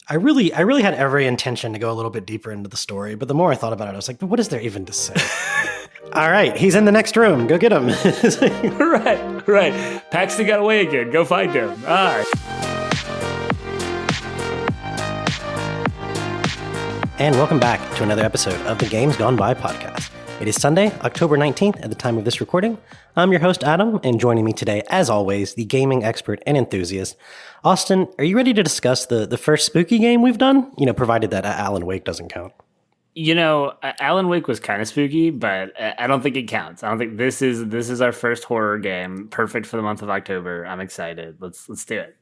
I really had every intention to go a little bit deeper into the story, but the more I thought about it, I was like, but what is there even to say? All right, he's in the next room. Go get him. Right. Paxton got away again. Go find him. All right. And welcome back to another episode of the Games Gone By podcast. It is Sunday, October 19th at the time of this recording. I'm your host, Adam, and joining me today, as always, the gaming expert and enthusiast. Austin, are you ready to discuss the first spooky game we've done? Provided that Alan Wake doesn't count. Alan Wake was kind of spooky, but I don't think it counts. I don't think this is our first horror game. Perfect for the month of October. I'm excited. Let's do it.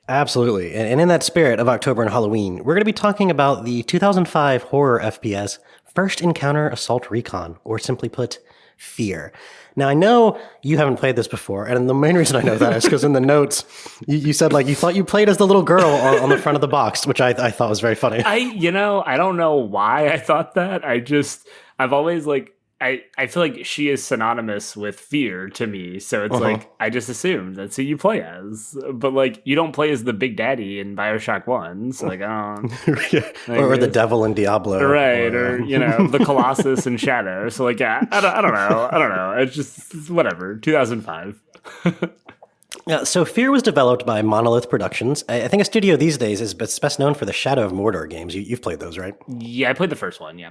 Absolutely. And in that spirit of October and Halloween, we're going to be talking about the 2005 horror FPS First Encounter Assault Recon, or simply put, F.E.A.R. Now, I know you haven't played this before, and the main reason I know that is because in the notes, you said you thought you played as the little girl on the front of the box, which I thought was very funny. I don't know why I thought that. I've always I feel like she is synonymous with fear to me, so it's I just assumed that's who you play as. But you don't play as the Big Daddy in BioShock 1, so or the devil in Diablo, right? Or the Colossus in Shadow. So I don't know. It's just whatever. 2005. Yeah, so F.E.A.R. was developed by Monolith Productions. I think a studio these days is best known for the Shadow of Mordor games. You've played those, right? Yeah, I played the first one. Yeah.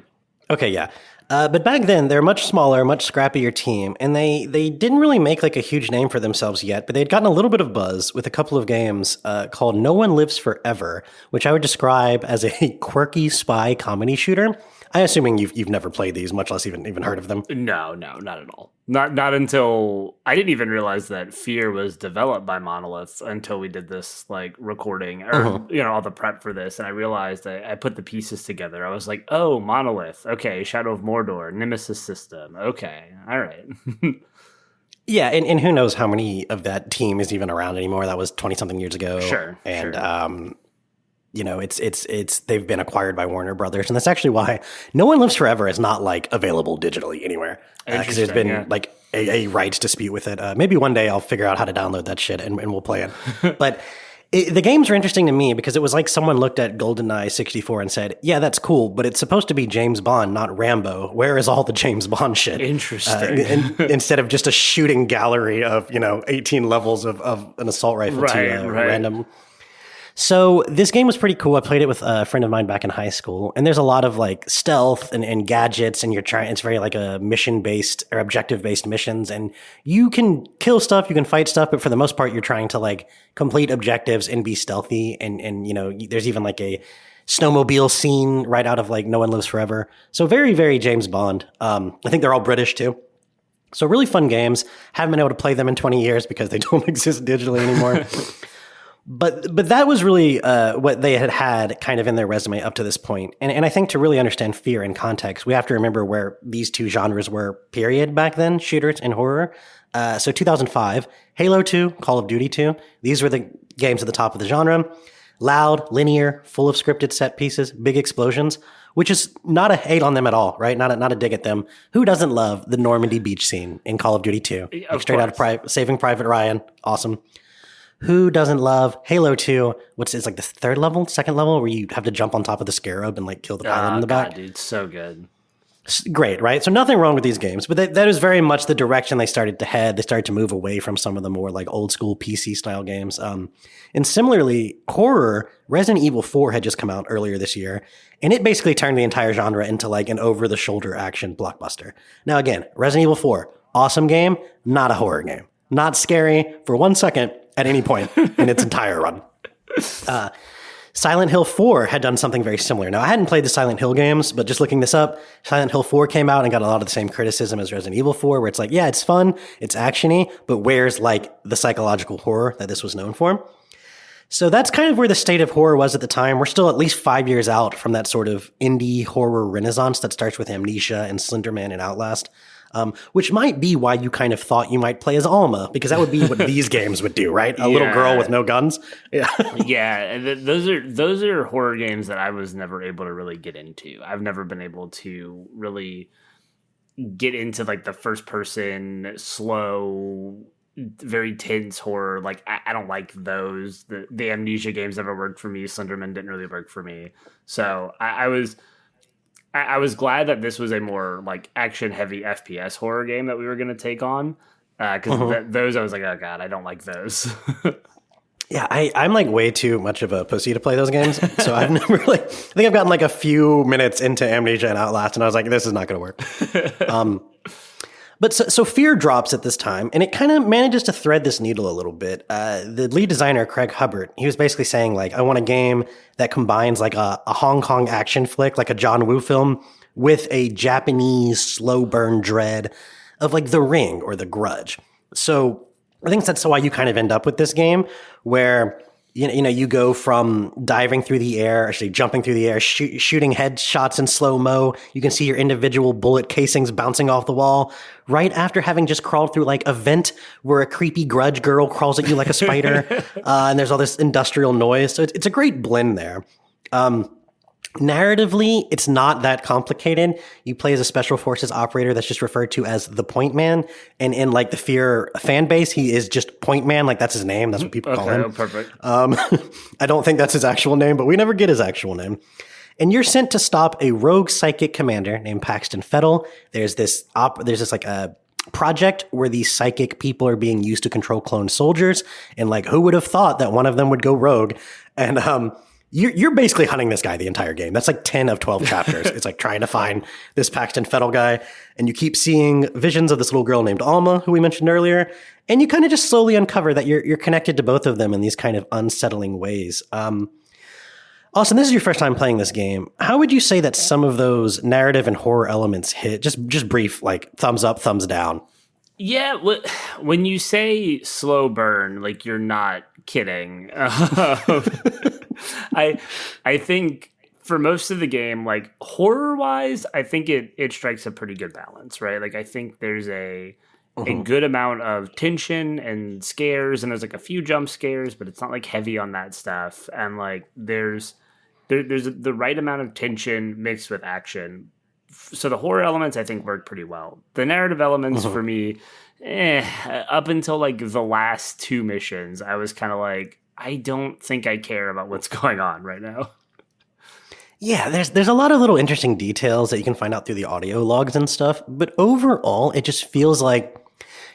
Okay, yeah. But back then, they're a much smaller, much scrappier team, and they didn't really make a huge name for themselves yet, but they'd gotten a little bit of buzz with a couple of games called No One Lives Forever, which I would describe as a quirky spy comedy shooter. I'm assuming you've never played these, much less even heard of them. No, not at all. Not until I didn't even realize that F.E.A.R. was developed by Monolith until we did this recording or all the prep for this, and I realized I put the pieces together. I was like, oh, Monolith, okay, Shadow of Mordor, Nemesis system, okay, all right. Yeah, and who knows how many of that team is even around anymore? That was 20-something years ago. Sure. It's they've been acquired by Warner Brothers, and that's actually why No One Lives Forever is not available digitally anywhere, because there's been a rights dispute with it. Maybe one day I'll figure out how to download that shit and we'll play it. But the games are interesting to me because it was like someone looked at GoldenEye 64 and said, "Yeah, that's cool, but it's supposed to be James Bond, not Rambo. Where is all the James Bond shit?" Interesting. Instead of just a shooting gallery of 18 levels of an assault rifle to random. So this game was pretty cool. I played it with a friend of mine back in high school, and there's a lot of stealth and gadgets, and it's very a mission-based or objective-based missions, and you can kill stuff, you can fight stuff, but for the most part, you're trying to complete objectives and be stealthy, and there's even a snowmobile scene right out of No One Lives Forever. So very, very James Bond. I think they're all British too. So really fun games. Haven't been able to play them in 20 years because they don't exist digitally anymore. But that was really what they had kind of in their resume up to this point. And I think to really understand F.E.A.R. in context, we have to remember where these two genres were, period, back then, shooters and horror. So 2005, Halo 2, Call of Duty 2. These were the games at the top of the genre. Loud, linear, full of scripted set pieces, big explosions, which is not a hate on them at all, right? Not a dig at them. Who doesn't love the Normandy beach scene in Call of Duty 2? Straight out of Saving Private Ryan. Awesome. Who doesn't love Halo 2? It's the second level, where you have to jump on top of the scarab and kill the pilot in the back? God, dude, so good. Great, right? So nothing wrong with these games, but that is very much the direction they started to head. They started to move away from some of the more old school PC style games. And similarly, horror, Resident Evil 4 had just come out earlier this year, and it basically turned the entire genre into an over the shoulder action blockbuster. Now again, Resident Evil 4, awesome game, not a horror game. Not scary for 1 second at any point in its entire run. Silent Hill 4 had done something very similar. Now, I hadn't played the Silent Hill games, but just looking this up, Silent Hill 4 came out and got a lot of the same criticism as Resident Evil 4, where it's it's fun, it's action-y, but where's the psychological horror that this was known for? So that's kind of where the state of horror was at the time. We're still at least 5 years out from that sort of indie horror renaissance that starts with Amnesia and Slender Man and Outlast. Which might be why you kind of thought you might play as Alma, because that would be what these games would do, right? A little girl with no guns. Yeah. Yeah. Those are horror games that I was never able to really get into. I've never been able to really get into the first person slow very tense horror. Like I don't like those. The Amnesia games never worked for me. Slenderman didn't really work for me. So I was glad that this was a more like action heavy FPS horror game that we were going to take on. Because those I was like, oh god, I don't like those. Yeah, I'm like way too much of a pussy to play those games. So I've never I think I've gotten like a few minutes into Amnesia and Outlast, and I was like, this is not going to work. But so Fear drops at this time, and it kind of manages to thread this needle a little bit. The lead designer, Craig Hubbard, he was basically saying like, I want a game that combines like a Hong Kong action flick, like a John Woo film, with a Japanese slow burn dread of like The Ring or The Grudge. So I think that's why you kind of end up with this game where, you know, you go from diving through the air, actually jumping through the air, shooting headshots in slow-mo. You can see your individual bullet casings bouncing off the wall right after having just crawled through like a vent where a creepy grudge girl crawls at you like a spider. And there's all this industrial noise. So it's a great blend there. Narratively, it's not that complicated. You play as a special forces operator that's just referred to as the Point Man. And in like the Fear fan base, he is just Point Man. Like that's his name. That's what people call him. Perfect. I don't think that's his actual name, but we never get his actual name. And you're sent to stop a rogue psychic commander named Paxton Fettel. There's this like a project where these psychic people are being used to control clone soldiers. And like, who would have thought that one of them would go rogue? And, you're basically hunting this guy the entire game. That's like 10 of 12 chapters. It's like trying to find this Paxton Fettel guy. And you keep seeing visions of this little girl named Alma, who we mentioned earlier. And you kind of just slowly uncover that you're connected to both of them in these kind of unsettling ways. Austin, this is your first time playing this game. How would you say that some of those narrative and horror elements hit? Just brief, like thumbs up, thumbs down. Yeah, when you say slow burn, like you're not kidding. I think for most of the game, like horror wise, I think it strikes a pretty good balance, right? Like I think there's a good amount of tension and scares, and there's like a few jump scares, but it's not like heavy on that stuff. And like there's the right amount of tension mixed with action. So the horror elements I think work pretty well. The narrative elements for me, up until like the last two missions, I was kind of like, I don't think I care about what's going on right now. Yeah, there's a lot of little interesting details that you can find out through the audio logs and stuff, but overall, it just feels like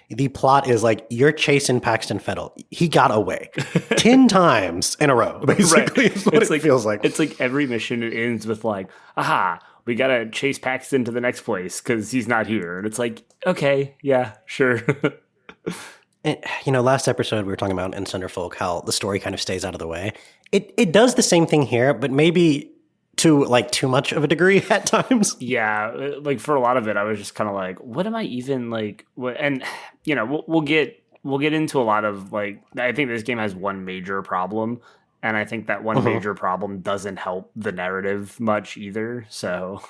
the plot is like you're chasing Paxton Fettel. He got away 10 times in a row, basically. Right. Is what it feels like. It's like every mission it ends with like, aha, we gotta chase Paxton to the next place because he's not here. And it's like, okay, yeah, sure. And, you know, last episode we were talking about in Cinderfolk how the story kind of stays out of the way. It does the same thing here, but maybe to like too much of a degree at times. Yeah, like for a lot of it, I was just kind of like, what am I even like? What? And you know, we'll get into a lot of like. I think this game has one major problem, and I think that one major problem doesn't help the narrative much either. So,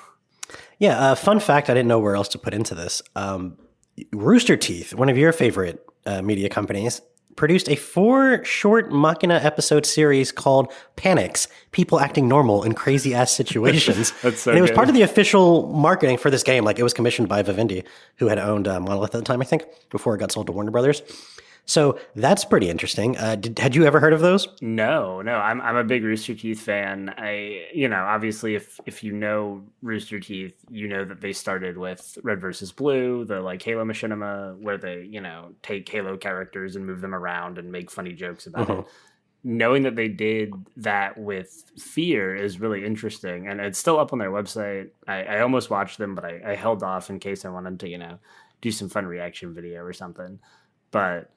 yeah, fun fact: I didn't know where else to put into this. Rooster Teeth, one of your favorite media companies, produced a 4-short Machina episode series called Panics, People Acting Normal in Crazy-Ass Situations. That's so and it was good. part of the official marketing for this game. Like, it was commissioned by Vivendi, who had owned Monolith at the time, I think, before it got sold to Warner Brothers. So that's pretty interesting. Had you ever heard of those? No. I'm a big Rooster Teeth fan. Obviously, if you know Rooster Teeth, you know that they started with Red versus Blue, the like Halo machinima, where they take Halo characters and move them around and make funny jokes about it. Knowing that they did that with Fear is really interesting, and it's still up on their website. I almost watched them, but I held off in case I wanted to do some fun reaction video or something. But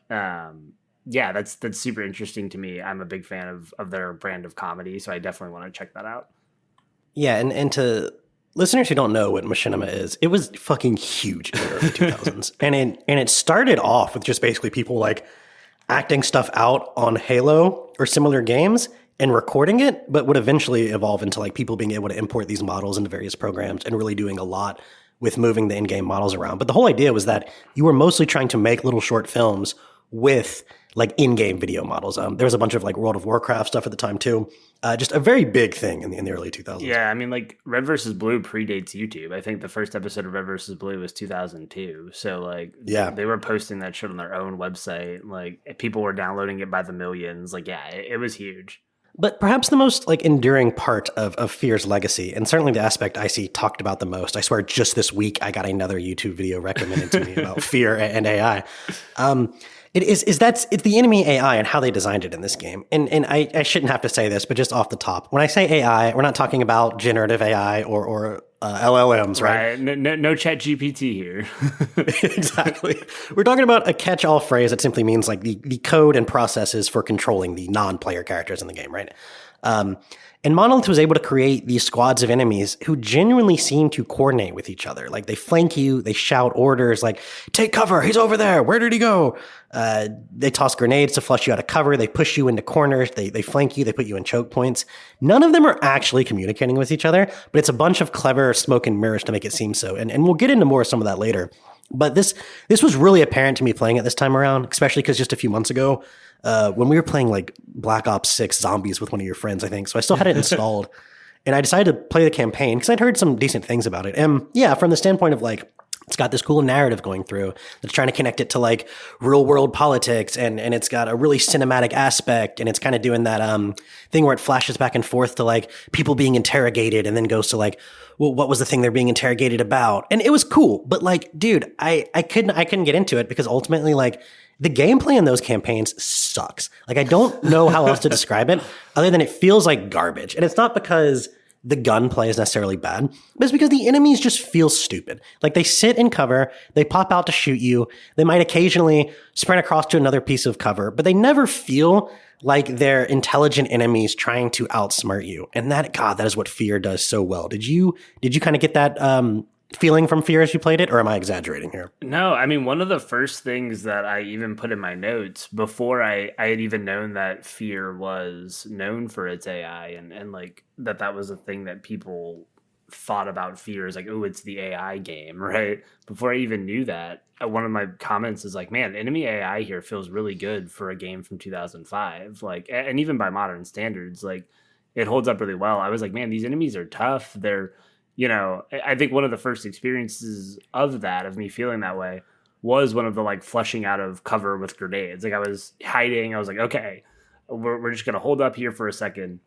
that's super interesting to me. I'm a big fan of their brand of comedy, so I definitely want to check that out. Yeah, and to listeners who don't know what machinima is, it was fucking huge in the early 2000s. And it started off with just basically people like acting stuff out on Halo or similar games and recording it, but would eventually evolve into like people being able to import these models into various programs and really doing a lot with moving the in-game models around. But the whole idea was that you were mostly trying to make little short films with like in-game video models. There was a bunch of like World of Warcraft stuff at the time too. Just a very big thing in the early 2000s. Yeah, I mean, like Red versus Blue predates YouTube. I think the first episode of Red versus Blue was 2002. So like, they were posting that shit on their own website. Like people were downloading it by the millions. Like, yeah, it was huge. But perhaps the most like enduring part of F.E.A.R's legacy, and certainly the aspect I see talked about the most. I swear, just this week I got another YouTube video recommended to me about F.E.A.R and AI. It's the enemy AI and how they designed it in this game. And I shouldn't have to say this, but just off the top, when I say AI, we're not talking about generative AI or LLMs, right? No chat GPT here. Exactly. We're talking about a catch-all phrase that simply means like the code and processes for controlling the non-player characters in the game, right? And Monolith was able to create these squads of enemies who genuinely seem to coordinate with each other. Like they flank you, they shout orders like, take cover, he's over there, where did he go? They toss grenades to flush you out of cover, they push you into corners, they flank you, they put you in choke points. None of them are actually communicating with each other, but it's a bunch of clever smoke and mirrors to make it seem so. And we'll get into more of some of that later. But this was really apparent to me playing it this time around, especially because just a few months ago, when we were playing like Black Ops 6 Zombies with one of your friends, I think. So I still had it installed. And I decided to play the campaign because I'd heard some decent things about it. And yeah, from the standpoint of like, it's got this cool narrative going through that's trying to connect it to like real world politics. And it's got a really cinematic aspect. And it's kind of doing that thing where it flashes back and forth to like people being interrogated and then goes to like, well, what was the thing they're being interrogated about? And it was cool. But like, dude, I couldn't get into it because ultimately like, the gameplay in those campaigns sucks. Like, I don't know how else to describe it other than it feels like garbage. And it's not because the gunplay is necessarily bad, but it's because the enemies just feel stupid. Like, they sit in cover, they pop out to shoot you, they might occasionally sprint across to another piece of cover, but they never feel like they're intelligent enemies trying to outsmart you. And that is what F.E.A.R does so well. Did you kind of get that feeling from F.E.A.R as you played it, or am I exaggerating here? No, I mean, one of the first things that I even put in my notes before I had even known that F.E.A.R was known for its AI and like that was a thing that people thought about F.E.A.R as like, oh, it's the AI game, right? Before I even knew that, one of my comments is like, man, enemy AI here feels really good for a game from 2005. Like, and even by modern standards, like it holds up really well. I was like, man, these enemies are tough. They're, you know, I think one of the first experiences of me feeling that way was one of the like flushing out of cover with grenades. Like I was hiding. I was like, okay, we're just going to hold up here for a second.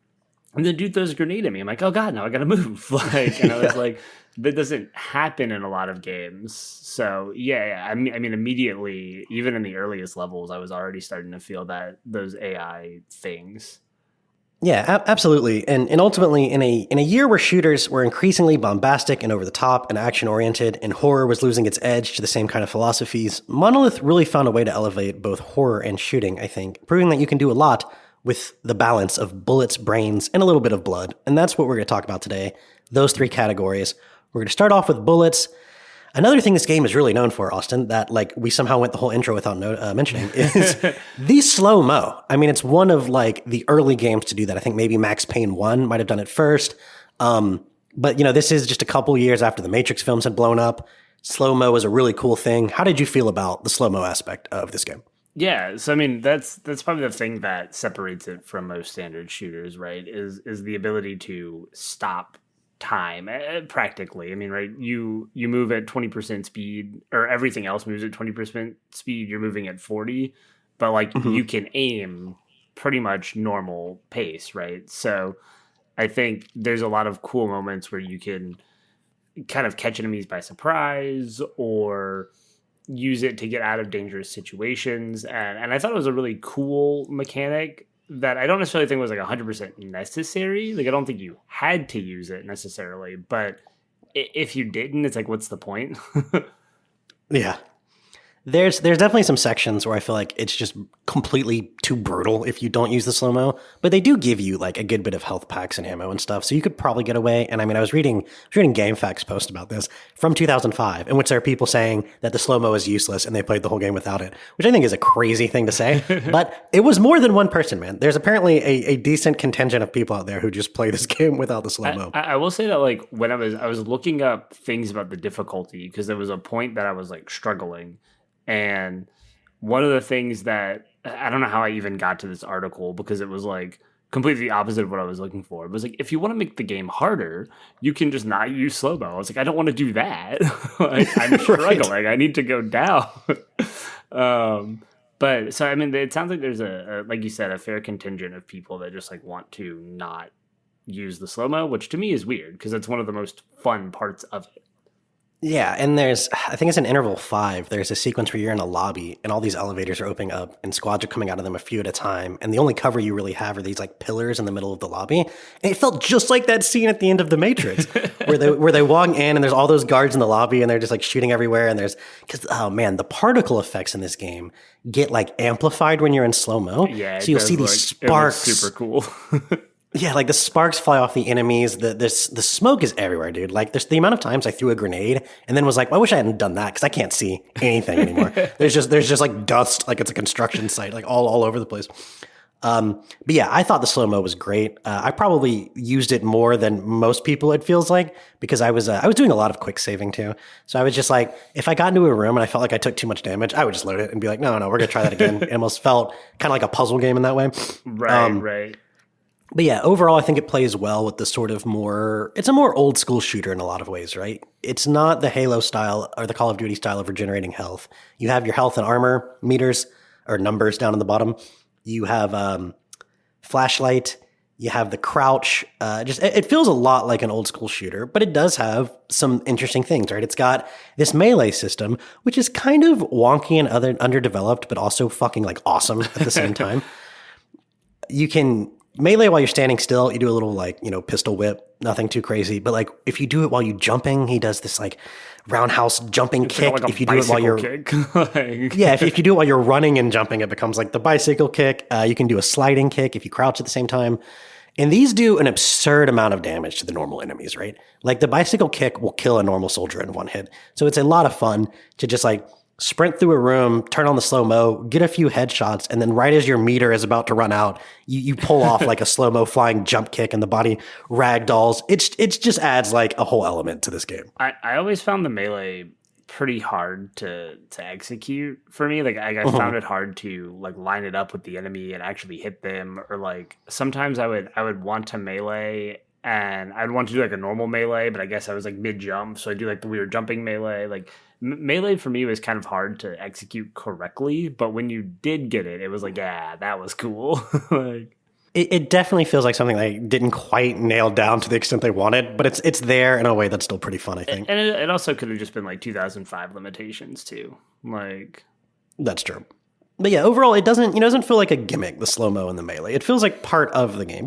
And the dude throws a grenade at me. I'm like, oh God, now I got to move. Like, and I was like, that doesn't happen in a lot of games. So yeah. I mean, immediately, even in the earliest levels, I was already starting to feel those AI things. Yeah, absolutely. And ultimately, in a year where shooters were increasingly bombastic and over the top and action oriented, and horror was losing its edge to the same kind of philosophies, Monolith really found a way to elevate both horror and shooting, I think, proving that you can do a lot with the balance of bullets, brains, and a little bit of blood. And that's what we're going to talk about today. Those three categories. We're going to start off with bullets. Another thing this game is really known for, Austin, that like we somehow went the whole intro without mentioning, is the slow-mo. I mean, it's one of like the early games to do that. I think maybe Max Payne 1 might have done it first. But, you know, this is just a couple years after the Matrix films had blown up. Slow-mo is a really cool thing. How did you feel about the slow-mo aspect of this game? Yeah, so I mean that's probably the thing that separates it from most standard shooters, right? Is the ability to stop time practically. I mean, right, you move at 20% speed, or everything else moves at 20% speed, you're moving at 40, but like you can aim pretty much normal pace, right? So I think there's a lot of cool moments where you can kind of catch enemies by surprise or use it to get out of dangerous situations, and I thought it was a really cool mechanic that I don't necessarily think was like 100% necessary. Like I don't think you had to use it necessarily, but if you didn't, it's like, what's the point? Yeah. There's definitely some sections where I feel like it's just completely too brutal if you don't use the slow-mo, but they do give you like a good bit of health packs and ammo and stuff, so you could probably get away. And I mean, I was reading GameFAQs post about this from 2005, in which there are people saying that the slow-mo is useless and they played the whole game without it, which I think is a crazy thing to say, but it was more than one person, man. There's apparently a decent contingent of people out there who just play this game without the slow-mo. I will say that like when I was looking up things about the difficulty, because there was a point that I was like struggling. And one of the things that I don't know how I even got to this article, because it was like completely opposite of what I was looking for. It was like, if you want to make the game harder, you can just not use slow-mo. I was like, I don't want to do that. Like, I'm struggling. Right. I need to go down. But so, I mean, it sounds like there's like you said, a fair contingent of people that just like want to not use the slow-mo, which to me is weird because it's one of the most fun parts of it. Yeah, and I think it's in interval 5, there's a sequence where you're in a lobby and all these elevators are opening up and squads are coming out of them a few at a time. And the only cover you really have are these like pillars in the middle of the lobby. And it felt just like that scene at the end of The Matrix where they walk in and there's all those guards in the lobby and they're just like shooting everywhere. And because, oh man, the particle effects in this game get like amplified when you're in slow-mo. Yeah, so you'll see these sparks. Super cool. Yeah, like the sparks fly off the enemies. The smoke is everywhere, dude. Like there's the amount of times I threw a grenade and then was like, well, I wish I hadn't done that because I can't see anything anymore. there's just like dust, like it's a construction site, like all over the place. But yeah, I thought the slow-mo was great. I probably used it more than most people, it feels like, because I was doing a lot of quick saving too. So I was just like, if I got into a room and I felt like I took too much damage, I would just load it and be like, no, we're going to try that again. It almost felt kind of like a puzzle game in that way. Right. But yeah, overall, I think it plays well with the sort of it's a more old school shooter in a lot of ways, right? It's not the Halo style or the Call of Duty style of regenerating health. You have your health and armor meters or numbers down in the bottom. You have flashlight. You have the crouch. It feels a lot like an old school shooter, but it does have some interesting things, right? It's got this melee system, which is kind of wonky and underdeveloped, but also fucking like awesome at the same time. You can melee while you're standing still. You do a little like, pistol whip, nothing too crazy. But like if you do it while you're jumping, he does this like roundhouse jumping kick. Like if you do it while you're yeah, if you do it while you're running and jumping, it becomes like the bicycle kick. You can do a sliding kick if you crouch at the same time. And these do an absurd amount of damage to the normal enemies, right? Like the bicycle kick will kill a normal soldier in one hit. So it's a lot of fun to just like sprint through a room, turn on the slow-mo, get a few headshots, and then right as your meter is about to run out, you pull off like a slow-mo flying jump kick and the body ragdolls. It just adds like a whole element to this game. I always found the melee pretty hard to execute for me. Like I found it hard to like line it up with the enemy and actually hit them, or like sometimes I would want to melee and I'd want to do like a normal melee, but I guess I was like mid jump, so I do like the weird jumping melee. Like melee for me was kind of hard to execute correctly, but when you did get it, it was like, yeah, that was cool. Like it definitely feels like something they didn't quite nail down to the extent they wanted, but it's there in a way that's still pretty fun, I think. And it also could have just been like 2005 limitations too. Like that's true. But yeah, overall, it doesn't feel like a gimmick, the slow-mo and the melee. It feels like part of the game.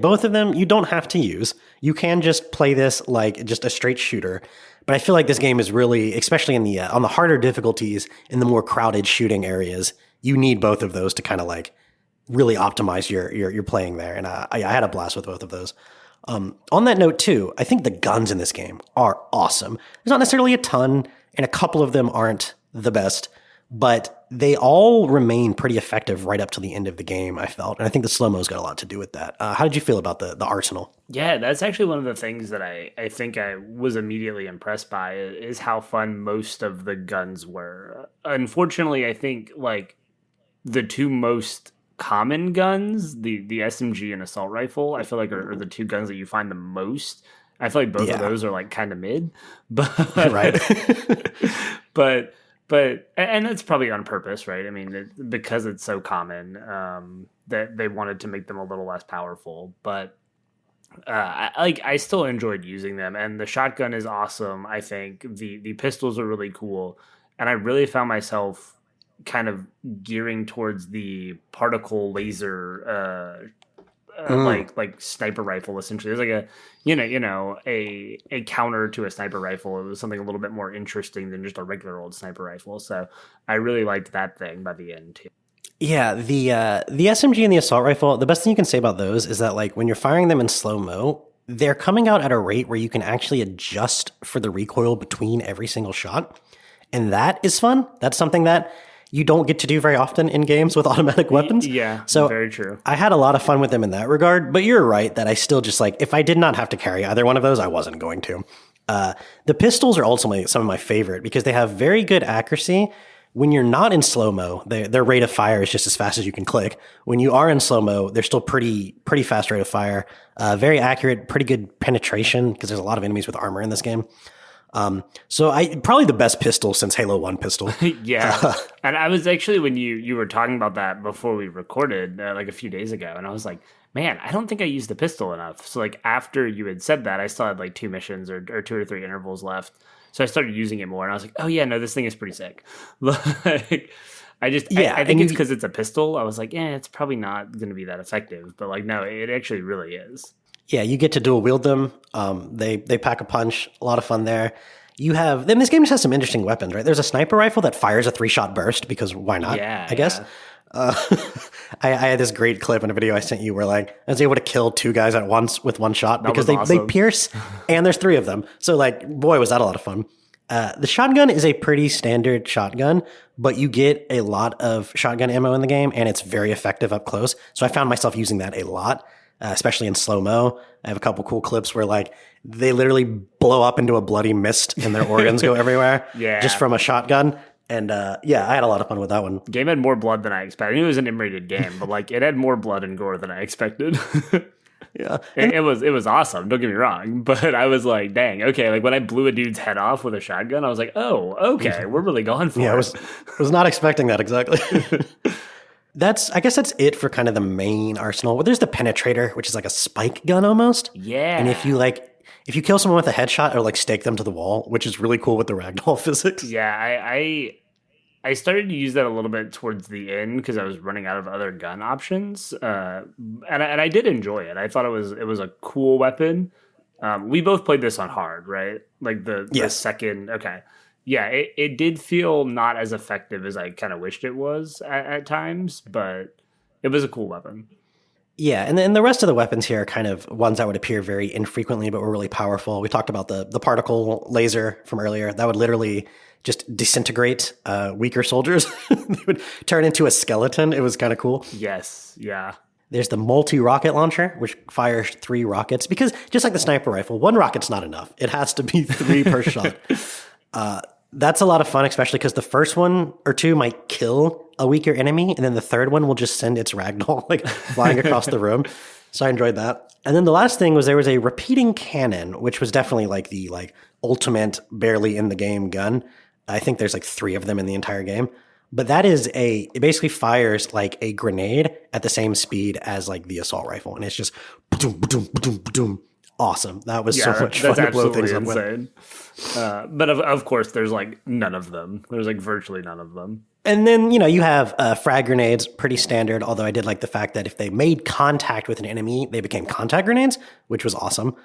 Both of them, you don't have to use. You can just play this like just a straight shooter. But I feel like this game is really, especially in on the harder difficulties, in the more crowded shooting areas, you need both of those to kind of like really optimize your playing there. And I had a blast with both of those. On that note too, I think the guns in this game are awesome. There's not necessarily a ton, and a couple of them aren't the best, but they all remain pretty effective right up to the end of the game, I felt. And I think the slow-mo's got a lot to do with that. How did you feel about the arsenal? Yeah, that's actually one of the things that I think I was immediately impressed by is how fun most of the guns were. Unfortunately, I think like the two most common guns, the SMG and assault rifle, I feel like are the two guns that you find the most. I feel like both of those are like kind of mid, but right. But and that's probably on purpose, right? I mean, because it's so common that they wanted to make them a little less powerful. But I still enjoyed using them, and the shotgun is awesome. I think the pistols are really cool, and I really found myself kind of gearing towards the particle laser like sniper rifle. Essentially, there's like a counter to a sniper rifle. It was something a little bit more interesting than just a regular old sniper rifle. So I really liked that thing by the end too. Yeah, the SMG and the assault rifle, the best thing you can say about those is that like when you're firing them in slow-mo, they're coming out at a rate where you can actually adjust for the recoil between every single shot. And that is fun. That's something that you don't get to do very often in games with automatic weapons. Yeah, so very true. I had a lot of fun with them in that regard, but you're right that I still just like, if I did not have to carry either one of those, I wasn't going to. The pistols are ultimately some of my favorite because they have very good accuracy, When you're not in slow-mo, their rate of fire is just as fast as you can click. When you are in slow-mo, they're still pretty fast rate of fire. Very accurate, pretty good penetration because there's a lot of enemies with armor in this game. So probably the best pistol since Halo 1 pistol. Yeah. And I was actually, when you were talking about that before we recorded, like a few days ago, and I was like, man, I don't think I used the pistol enough. So like after you had said that, I still had like 2 missions or 2 or 3 intervals left. So I started using it more, and I was like, oh yeah, no, this thing is pretty sick. Like, I think it's because it's a pistol. I was like, it's probably not going to be that effective. But like, no, it actually really is. Yeah, you get to dual wield them. They pack a punch. A lot of fun there. Then this game just has some interesting weapons, right? There's a sniper rifle that fires a 3-shot burst because why not? Yeah, I guess. I had this great clip in a video I sent you where like I was able to kill 2 guys at once with 1 shot because they pierce, and there's 3 of them. So like, boy, was that a lot of fun. The shotgun is a pretty standard shotgun, but you get a lot of shotgun ammo in the game, and it's very effective up close. So I found myself using that a lot, especially in slow-mo. I have a couple cool clips where like they literally blow up into a bloody mist and their organs go everywhere just from a shotgun. And I had a lot of fun with that one. Game had more blood than I expected. I knew it was an M-rated game, but like it had more blood and gore than I expected. Yeah, it was awesome. Don't get me wrong, but I was like, dang, okay. Like when I blew a dude's head off with a shotgun, I was like, oh, okay, we're really going for it. I was not expecting that exactly. I guess that's it for kind of the main arsenal. Well, there's the penetrator, which is like a spike gun almost. Yeah, and if you kill someone with a headshot or like stake them to the wall, which is really cool with the ragdoll physics. Yeah, I started to use that a little bit towards the end because I was running out of other gun options, and I did enjoy it. I thought it was a cool weapon. We both played this on hard, right? Like the second. Okay, yeah, it did feel not as effective as I kind of wished it was at times, but it was a cool weapon. Yeah, and then the rest of the weapons here are kind of ones that would appear very infrequently, but were really powerful. We talked about the particle laser from earlier. That would literally just disintegrate weaker soldiers. They would turn into a skeleton. It was kind of cool. Yes, yeah. There's the multi-rocket launcher, which fires 3 rockets. Because just like the sniper rifle, 1 rocket's not enough. It has to be 3 per shot. That's a lot of fun, especially because the first 1 or 2 might kill a weaker enemy, and then the third one will just send its ragdoll like flying across the room. So I enjoyed that. And then the last thing was there was a repeating cannon, which was definitely like the ultimate barely in the game gun. I think there's like 3 of them in the entire game. But that is it basically fires like a grenade at the same speed as like the assault rifle. And it's just boom, boom, boom, boom. Awesome. That was so much fun to blow things up with. But of course, there's like none of them. There's like virtually none of them. And then, you have frag grenades, pretty standard, although I did like the fact that if they made contact with an enemy, they became contact grenades, which was awesome.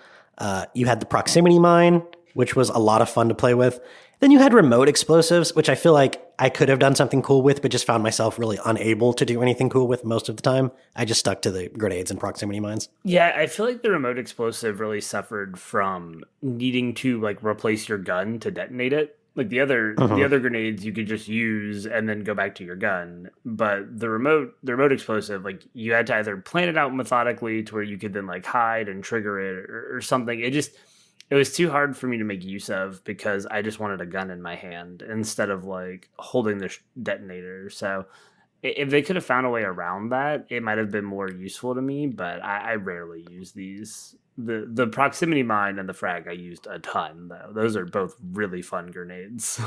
You had the proximity mine, which was a lot of fun to play with. Then you had remote explosives, which I feel like I could have done something cool with, but just found myself really unable to do anything cool with most of the time. I just stuck to the grenades and proximity mines. Yeah, I feel like the remote explosive really suffered from needing to like replace your gun to detonate it. Like the other grenades you could just use and then go back to your gun. But the remote explosive, like you had to either plan it out methodically to where you could then like hide and trigger it or something. It was too hard for me to make use of because I just wanted a gun in my hand instead of like holding the detonator. So if they could have found a way around that, it might have been more useful to me, but I rarely use these. The proximity mine and the frag I used a ton, though. Those are both really fun grenades.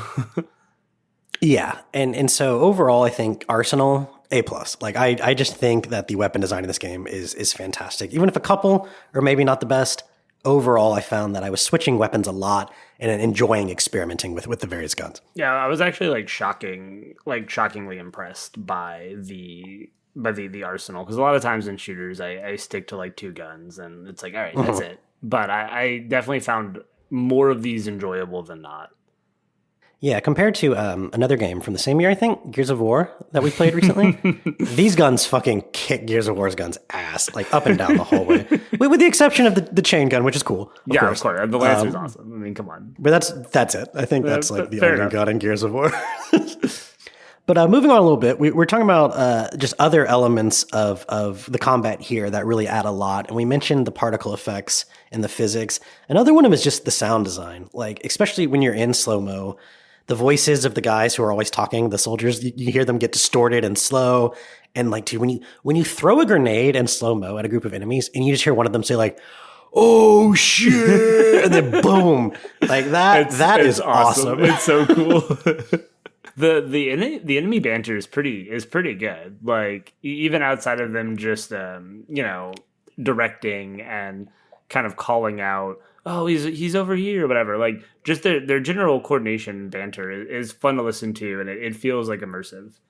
Yeah, and so overall, I think Arsenal, A+. Like, I just think that the weapon design in this game is fantastic. Even if a couple are maybe not the best, overall, I found that I was switching weapons a lot and enjoying experimenting with the various guns. Yeah, I was actually shockingly impressed by the arsenal, because a lot of times in shooters I stick to like 2 guns and it's like, all right, that's it. But I definitely found more of these enjoyable than not. Yeah, compared to another game from the same year, I think, Gears of War, that we played recently, these guns fucking kick Gears of War's guns ass, like up and down the hallway. With the exception of the chain gun, which is cool. Of course. The Lancer's awesome. I mean, come on. But that's it. I think that's like the only gun in Gears of War. But moving on a little bit, we're talking about just other elements of the combat here that really add a lot. And we mentioned the particle effects and the physics. Another one of them is just the sound design. Like, especially when you're in slow-mo, the voices of the guys who are always talking, the soldiers, you hear them get distorted and slow. And like, dude, when you throw a grenade in slow mo at a group of enemies, and you just hear one of them say like, "Oh shit!" and then boom, like that. That is awesome. It's so cool. The enemy banter is pretty good. Like even outside of them just directing and kind of calling out, oh, he's over here or whatever. Like just their general coordination banter is fun to listen to, and it feels like immersive.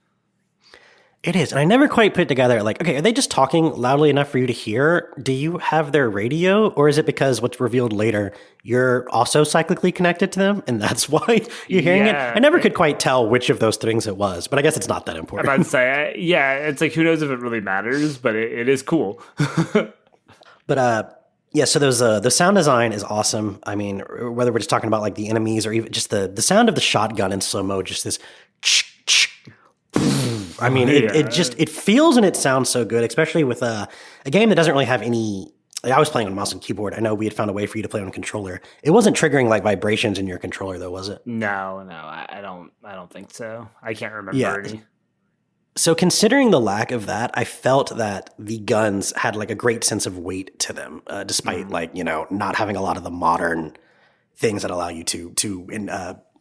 It is. And I never quite put together, like, okay, are they just talking loudly enough for you to hear? Do you have their radio? Or is it because what's revealed later, you're also cyclically connected to them? And that's why you're hearing it? I never could quite tell which of those things it was, but I guess it's not that important. I'm about to say, it's like, who knows if it really matters, but it is cool. But, yeah, so the sound design is awesome. I mean, whether we're just talking about like the enemies or even just the sound of the shotgun in slow-mo, just this I mean, it feels and it sounds so good, especially with a game that doesn't really have any. Like I was playing on mouse and keyboard. I know we had found a way for you to play on a controller. It wasn't triggering like vibrations in your controller, though, was it? No, I don't think so. I can't remember any. So considering the lack of that, I felt that the guns had like a great sense of weight to them, despite like not having a lot of the modern things that allow you to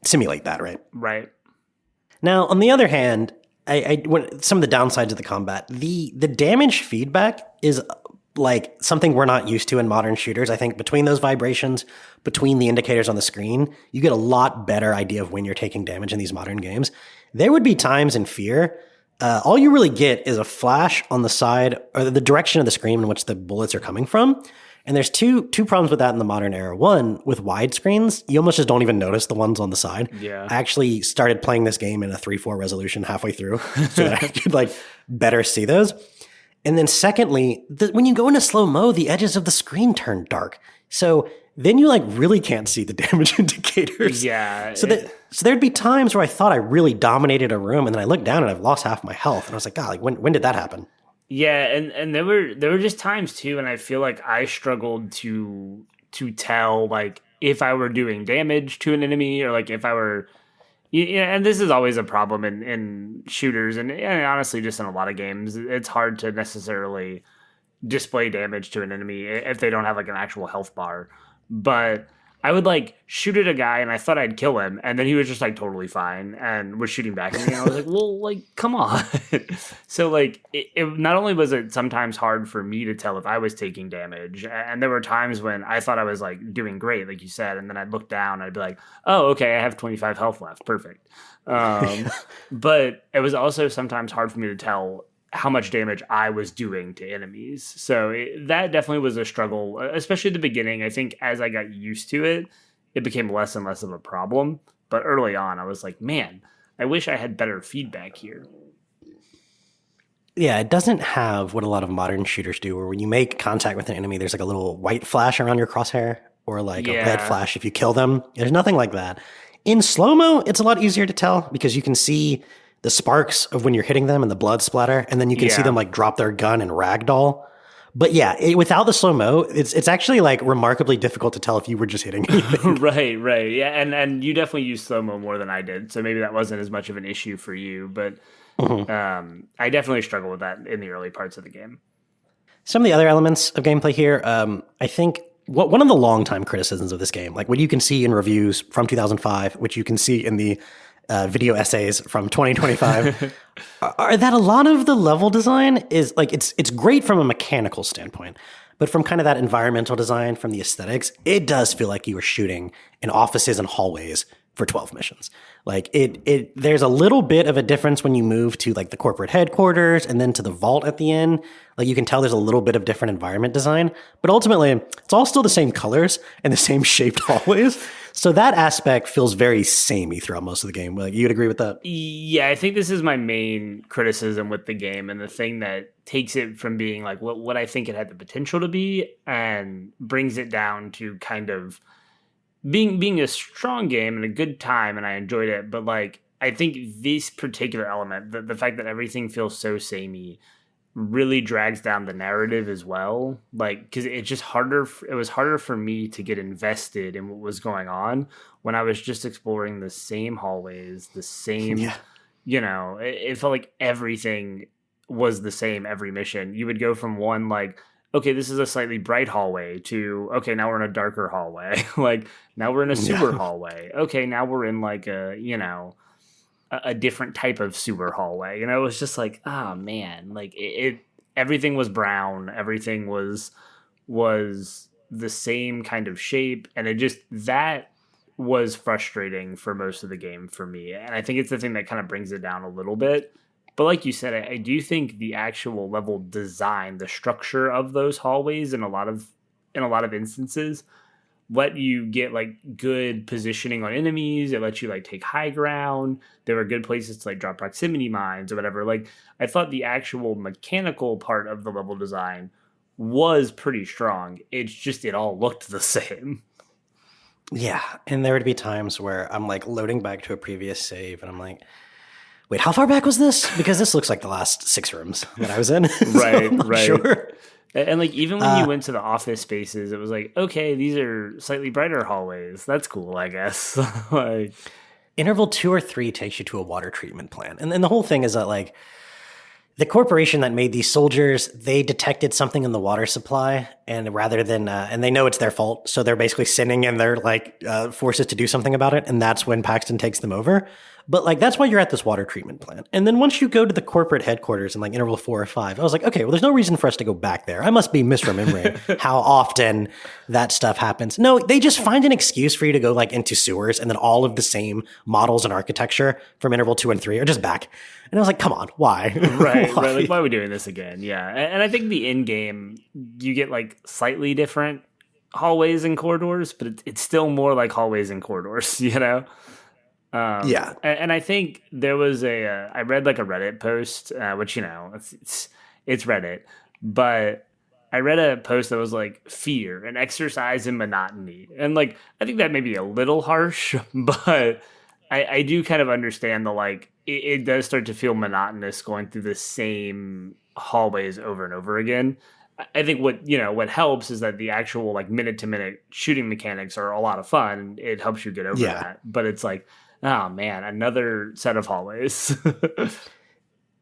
simulate that, right? Right. Now, on the other hand, some of the downsides of the combat, the damage feedback is like something we're not used to in modern shooters. I think between those vibrations, between the indicators on the screen, you get a lot better idea of when you're taking damage in these modern games. There would be times in F.E.A.R, all you really get is a flash on the side or the direction of the screen in which the bullets are coming from. And there's two problems with that in the modern era. One, with wide screens, you almost just don't even notice the ones on the side. Yeah. I actually started playing this game in a 3:4 resolution halfway through so that I could like better see those. And then secondly, when you go into slow-mo, the edges of the screen turn dark. So then you like really can't see the damage indicators. Yeah. So there'd be times where I thought I really dominated a room, and then I looked down and I've lost half my health. And I was like, God, like when did that happen? Yeah, and there were just times too, and I feel like I struggled to tell like if I were doing damage to an enemy or like if I were, and this is always a problem in shooters and honestly just in a lot of games. It's hard to necessarily display damage to an enemy if they don't have like an actual health bar. But I would like shoot at a guy and I thought I'd kill him, and then he was just like totally fine and was shooting back at me. And I was like, well, like, come on. So like, it not only was it sometimes hard for me to tell if I was taking damage, and there were times when I thought I was like doing great, like you said, and then I'd look down and I'd be like, oh, okay, I have 25 health left, perfect. But it was also sometimes hard for me to tell how much damage I was doing to enemies. So that definitely was a struggle, especially at the beginning. I think as I got used to it, it became less and less of a problem. But early on, I was like, man, I wish I had better feedback here. Yeah, it doesn't have what a lot of modern shooters do, where when you make contact with an enemy, there's like a little white flash around your crosshair or like a red flash if you kill them. There's nothing like that. In slow-mo, it's a lot easier to tell because you can see the sparks of when you're hitting them and the blood splatter, and then you can see them like drop their gun and ragdoll. But yeah, without the slow-mo, it's actually like remarkably difficult to tell if you were just hitting anything. Right. Yeah, and you definitely use slow-mo more than I did, so maybe that wasn't as much of an issue for you, but I definitely struggle with that in the early parts of the game. Some of the other elements of gameplay here, I think one of the long-time criticisms of this game, like what you can see in reviews from 2005, which you can see in the video essays from 2025, are that a lot of the level design is like, it's great from a mechanical standpoint, but from kind of that environmental design, from the aesthetics, it does feel like you were shooting in offices and hallways for 12 missions. Like there's a little bit of a difference when you move to like the corporate headquarters and then to the vault at the end. Like you can tell there's a little bit of different environment design, but ultimately it's all still the same colors and the same shaped hallways. So that aspect feels very samey throughout most of the game. Like, you'd agree with that? Yeah, I think this is my main criticism with the game, and the thing that takes it from being like what I think it had the potential to be and brings it down to kind of being a strong game and a good time, and I enjoyed it. But like, I think this particular element, the fact that everything feels so samey, really drags down the narrative as well. Like, because it's just harder. It was harder for me to get invested in what was going on when I was just exploring the same hallways, the same, it felt like everything was the same every mission. You would go from one, like, okay, this is a slightly bright hallway to, okay, now we're in a darker hallway. Like, now we're in a sewer hallway. Okay, now we're in like a different type of sewer hallway. It was just like, oh man, like everything was brown, everything was the same kind of shape, and that was frustrating for most of the game for me. And I think it's the thing that kind of brings it down a little bit. But like you said, I do think the actual level design, the structure of those hallways in a lot of instances let you get like good positioning on enemies. It lets you like take high ground. There were good places to like drop proximity mines or whatever. Like, I thought the actual mechanical part of the level design was pretty strong. It's just, it all looked the same. Yeah. And there would be times where I'm like loading back to a previous save and I'm like, wait, how far back was this? Because this looks like the last 6 rooms that I was in. Right, right. Sure. And like, even when you went to the office spaces, it was like, okay, these are slightly brighter hallways. That's cool, I guess. Like, interval 2 or 3 takes you to a water treatment plant. And the whole thing is that like the corporation that made these soldiers, they detected something in the water supply, and rather than and they know it's their fault, so they're basically sending in their like forces to do something about it, and that's when Paxton takes them over. But like, that's why you're at this water treatment plant. And then once you go to the corporate headquarters in like interval 4 or 5, I was like, okay, well, there's no reason for us to go back there. I must be misremembering how often that stuff happens. No, they just find an excuse for you to go like into sewers, and then all of the same models and architecture from interval 2 and 3 are just back. And I was like, come on, why? Right, why? right. Like, why are we doing this again? Yeah. And I think the end game, you get like slightly different hallways and corridors, but it's still more like hallways and corridors, Yeah. And I think there was I read like a Reddit post, which, it's Reddit, but I read a post that was like fear, an exercise in monotony. And like, I think that may be a little harsh, but I do kind of understand the, like, it does start to feel monotonous going through the same hallways over and over again. I think what helps is that the actual like minute to minute shooting mechanics are a lot of fun. It helps you get over that, but it's like, oh man, another set of hallways.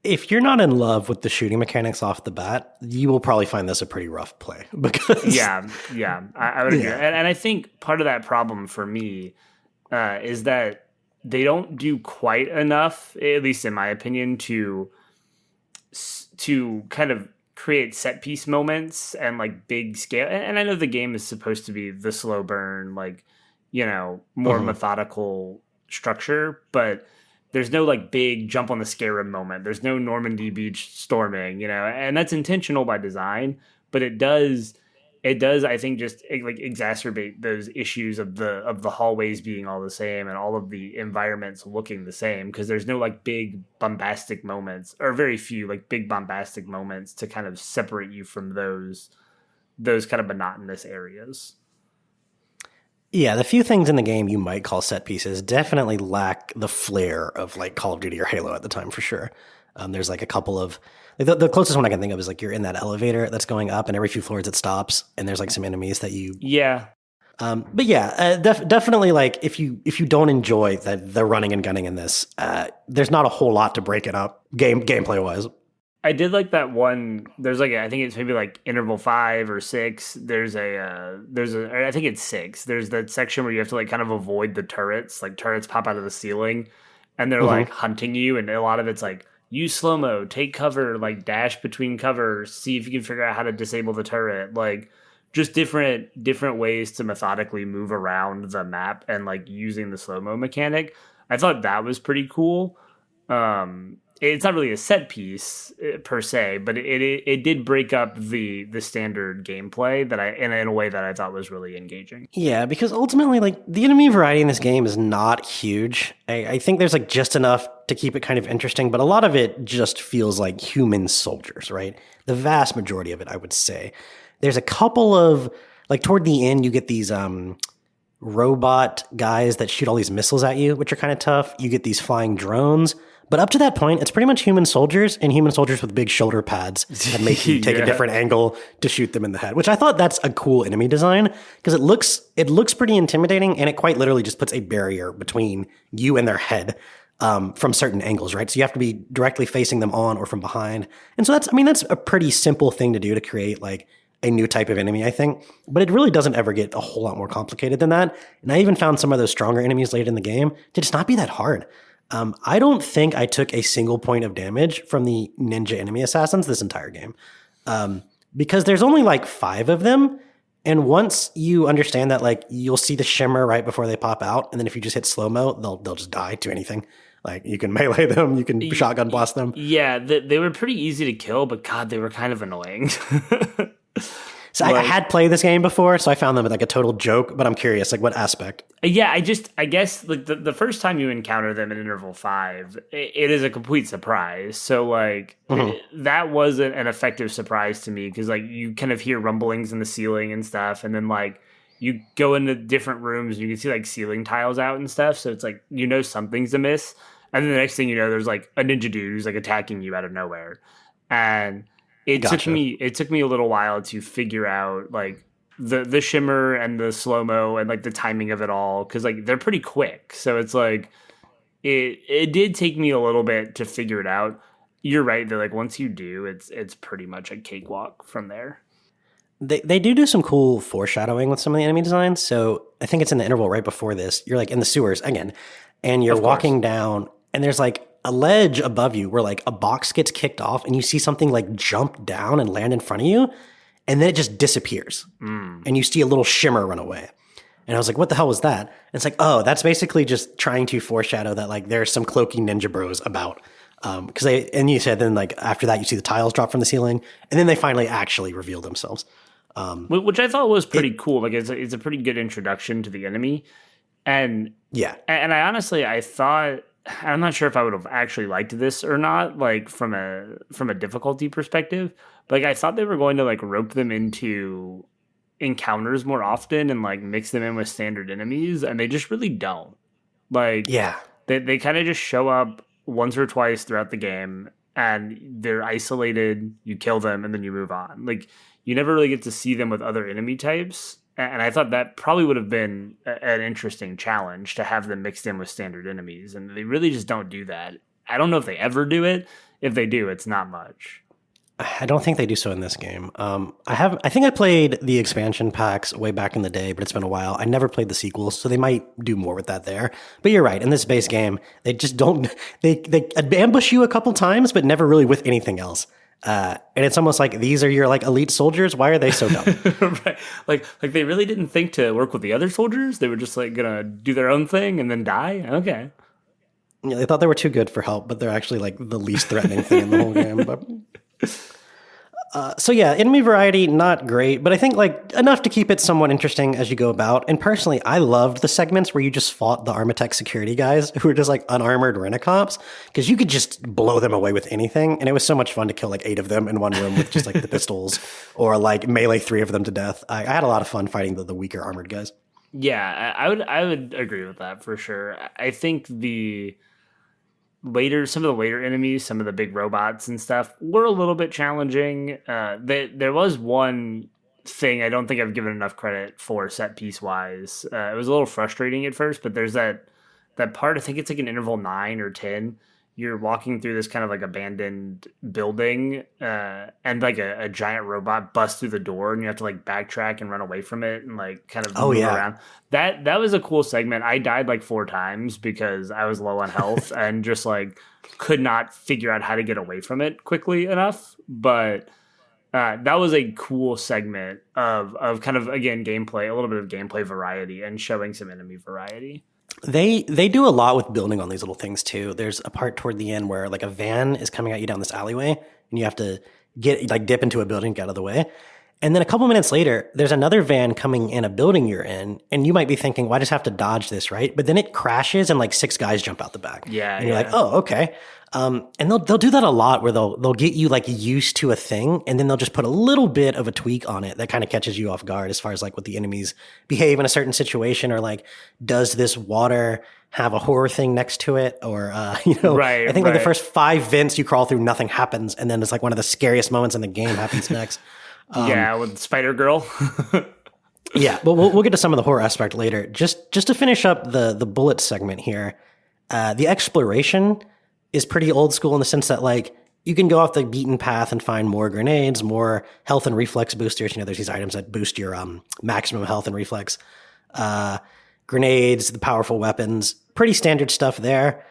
If you're not in love with the shooting mechanics off the bat, you will probably find this a pretty rough play. Because yeah, I would agree. And I think part of that problem for me is that they don't do quite enough, at least in my opinion, to kind of create set piece moments and like big scale. And I know the game is supposed to be the slow burn, like, more methodical structure, but there's no like big jump on the scarab moment. There's no Normandy Beach storming, and that's intentional by design, but it does, I think, just like exacerbate those issues of the hallways being all the same and all of the environments looking the same, because there's no like big bombastic moments, or very few like big bombastic moments to kind of separate you from those kind of monotonous areas. Yeah, the few things in the game you might call set pieces definitely lack the flair of like Call of Duty or Halo at the time, for sure. There's like a couple of the closest one I can think of is like you're in that elevator that's going up, and every few floors it stops, and there's like some enemies that you but yeah, definitely like if you don't enjoy the running and gunning in this, there's not a whole lot to break it up gameplay wise. I did like that one. There's like I think it's maybe like interval 5 or 6. There's I think it's 6. There's that section where you have to like kind of avoid the turrets. Like, turrets pop out of the ceiling, and they're like hunting you. And a lot of it's like, use slow-mo, take cover, like dash between covers, see if you can figure out how to disable the turret. Like, just different ways to methodically move around the map and like using the slow-mo mechanic. I thought that was pretty cool. It's not really a set piece per se, but it did break up the standard gameplay that in a way that I thought was really engaging. Yeah, because ultimately, like, the enemy variety in this game is not huge. I think there's like just enough to keep it kind of interesting, but a lot of it just feels like human soldiers, right? The vast majority of it, I would say. There's a couple of, like, toward the end, you get these robot guys that shoot all these missiles at you, which are kind of tough. You get these flying drones. But up to that point, it's pretty much human soldiers and human soldiers with big shoulder pads that make you take a different angle to shoot them in the head, which I thought that's a cool enemy design because it looks pretty intimidating, and it quite literally just puts a barrier between you and their head from certain angles, right? So you have to be directly facing them on or from behind. And so that's a pretty simple thing to do to create like a new type of enemy, I think. But it really doesn't ever get a whole lot more complicated than that. And I even found some of those stronger enemies late in the game to just not be that hard. I don't think I took a single point of damage from the ninja enemy assassins this entire game, because there's only like 5 of them. And once you understand that, like, you'll see the shimmer right before they pop out, and then if you just hit slow-mo, they'll just die to anything. Like, you can melee them, you can shotgun blast them. Yeah, they were pretty easy to kill, but God, they were kind of annoying. So I had played this game before, so I found them like a total joke, but I'm curious, like what aspect? Yeah, I guess like the first time you encounter them in Interval 5, it is a complete surprise. So like that wasn't an effective surprise to me because like you kind of hear rumblings in the ceiling and stuff, and then like you go into different rooms and you can see like ceiling tiles out and stuff. So it's like, you know, something's amiss. And then the next thing you know, there's like a ninja dude who's like attacking you out of nowhere. And it took me a little while to figure out like the shimmer and the slow-mo and like the timing of it all, because like they're pretty quick. So it's like it did take me a little bit to figure it out. You're right that like once you do, it's pretty much a cakewalk from there. They do some cool foreshadowing with some of the enemy designs. So I think it's in the interval right before this. You're like in the sewers again, and you're walking down, and there's like a ledge above you where like a box gets kicked off, and you see something like jump down and land in front of you, and then it just disappears, and you see a little shimmer run away. And I was like, what the hell was that? And it's like, oh, that's basically just trying to foreshadow that like there's some cloaky ninja bros about. Because and you said then like after that you see the tiles drop from the ceiling, and then they finally actually reveal themselves. Which I thought was pretty cool. Like it's a pretty good introduction to the enemy. And yeah. And I honestly, I thought, I'm not sure if I would have actually liked this or not, like from a difficulty perspective. But like I thought they were going to like rope them into encounters more often and like mix them in with standard enemies, and they just really don't. Like they kind of just show up once or twice throughout the game, and they're isolated. You kill them, and then you move on. Like you never really get to see them with other enemy types. And I thought that probably would have been an interesting challenge to have them mixed in with standard enemies. And they really just don't do that. I don't know if they ever do it. If they do, it's not much. I don't think they do so in this game. I think I played the expansion packs way back in the day, but it's been a while. I never played the sequels, so they might do more with that there. But you're right. In this base game, they just don't. They ambush you a couple times, but never really with anything else. And it's almost like these are your like elite soldiers. Why are they so dumb? Right. Like they really didn't think to work with the other soldiers. They were just like gonna do their own thing and then die. Okay. Yeah, they thought they were too good for help, but they're actually like the least threatening thing in the whole game. But so yeah, enemy variety, not great, but I think like enough to keep it somewhat interesting as you go about. And personally, I loved the segments where you just fought the Armatech security guys who were just like unarmored rent-a-cops, because you could just blow them away with anything. And it was so much fun to kill like 8 of them in one room with just like the pistols, or like melee 3 of them to death. I had a lot of fun fighting the weaker armored guys. Yeah, I would agree with that for sure. I think some of the later enemies, some of the big robots and stuff were a little bit challenging. There was one thing I don't think I've given enough credit for set piece wise. It was a little frustrating at first, but there's that part, I think it's like in interval 9 or 10. You're walking through this kind of like abandoned building, and like a giant robot busts through the door, and you have to like backtrack and run away from it and like kind of move around. That was a cool segment. I died like 4 times because I was low on health and just like could not figure out how to get away from it quickly enough. But that was a cool segment of kind of, again, gameplay, a little bit of gameplay variety and showing some enemy variety. They do a lot with building on these little things too. There's a part toward the end where like a van is coming at you down this alleyway, and you have to dip into a building, get out of the way. And then a couple minutes later, there's another van coming in a building you're in, and you might be thinking, well, I just have to dodge this, right? But then it crashes and like 6 guys jump out the back. Yeah. And you're like, oh, okay. And they'll do that a lot where they'll get you like used to a thing, and then they'll just put a little bit of a tweak on it that kind of catches you off guard as far as like what the enemies behave in a certain situation, or like, does this water have a horror thing next to it? Or, right, I think like the first 5 vents you crawl through, nothing happens. And then it's like one of the scariest moments in the game happens next. Yeah, with Spider Girl. Yeah, but we'll get to some of the horror aspect later. Just to finish up the bullet segment here, the exploration is pretty old school in the sense that like you can go off the beaten path and find more grenades, more health and reflex boosters. There's these items that boost your maximum health and reflex. Grenades, the powerful weapons, pretty standard stuff there.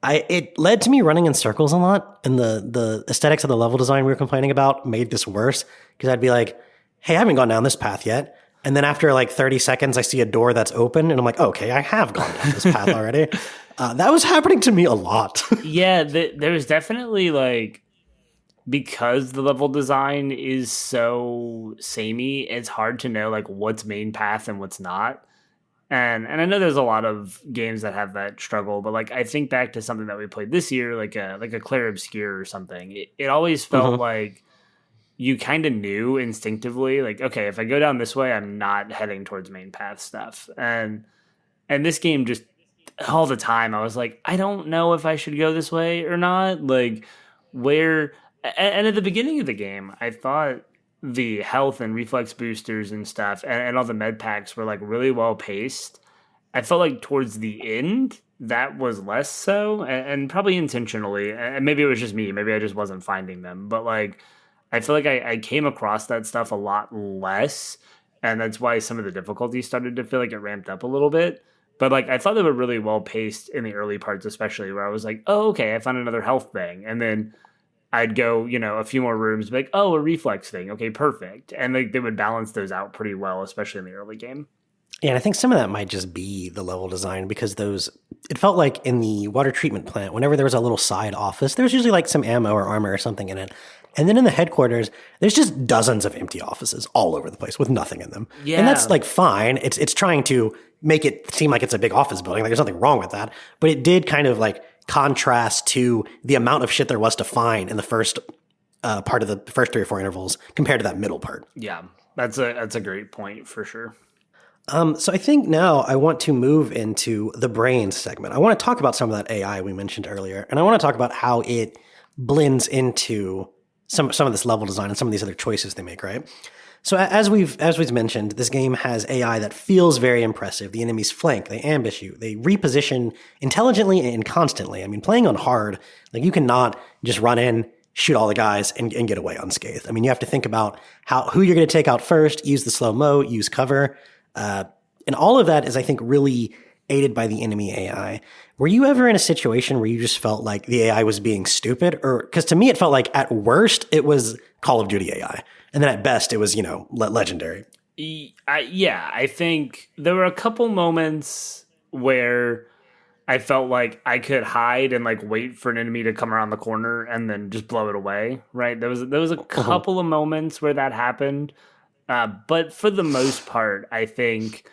It led to me running in circles a lot, and the aesthetics of the level design we were complaining about made this worse, because I'd be like, hey, I haven't gone down this path yet. And then after like 30 seconds, I see a door that's open, and I'm like, okay, I have gone down this path already. That was happening to me a lot. Yeah, there was definitely like, because the level design is so samey, it's hard to know like what's main path and what's not. And I know there's a lot of games that have that struggle, but like I think back to something that we played this year, like a Clair Obscure or something. It always felt like you kind of knew instinctively, like, okay, if I go down this way, I'm not heading towards main path stuff. And this game just all the time, I was like, I don't know if I should go this way or not. Like, where? And at the beginning of the game, I thought the health and reflex boosters and stuff and all the med packs were like really well paced. I felt like towards the end that was less so, and probably intentionally, and maybe it was just me, maybe I just wasn't finding them, but like I feel like I came across that stuff a lot less, and that's why some of the difficulty started to feel like it ramped up a little bit. But like I thought they were really well paced in the early parts, especially where I was like, oh, okay, I found another health thing, and then I'd go, a few more rooms, be like, oh, a reflex thing. Okay, perfect. And like they would balance those out pretty well, especially in the early game. Yeah, and I think some of that might just be the level design, because it felt like in the water treatment plant, whenever there was a little side office, there was usually like some ammo or armor or something in it. And then in the headquarters, there's just dozens of empty offices all over the place with nothing in them. Yeah. And that's like fine. It's trying to make it seem like it's a big office building. Like there's nothing wrong with that. But it did kind of like contrast to the amount of shit there was to find in the first part of the first 3 or 4 intervals compared to that middle part. Yeah, that's a great point for sure. So I think now I want to move into the brains segment. I want to talk about some of that AI we mentioned earlier, and I want to talk about how it blends into some of this level design and some of these other choices they make, right? So as we've mentioned, this game has AI that feels very impressive. The enemies flank, they ambush you, they reposition intelligently and constantly. I mean, playing on hard, like you cannot just run in, shoot all the guys, and get away unscathed. I mean, you have to think about who you're going to take out first, use the slow-mo, use cover. And all of that is, I think, really aided by the enemy AI. Were you ever in a situation where you just felt like the AI was being stupid? Or, because to me, it felt like at worst, it was Call of Duty AI. And then at best, it was, legendary. Yeah, I think there were a couple moments where I felt like I could hide and like wait for an enemy to come around the corner and then just blow it away, right? There was a couple of moments where that happened. But for the most part, I think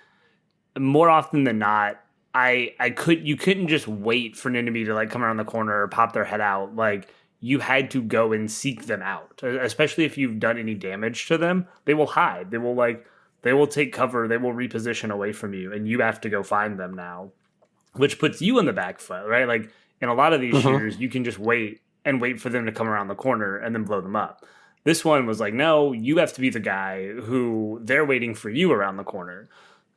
more often than not, you couldn't just wait for an enemy to like come around the corner or pop their head out. Like you had to go and seek them out, especially if you've done any damage to them. They will hide. They will take cover. They will reposition away from you, and you have to go find them now, which puts you on the back foot, right? Like in a lot of these shooters, you can just wait for them to come around the corner and then blow them up. This one was like, no, you have to be the guy who they're waiting for you around the corner.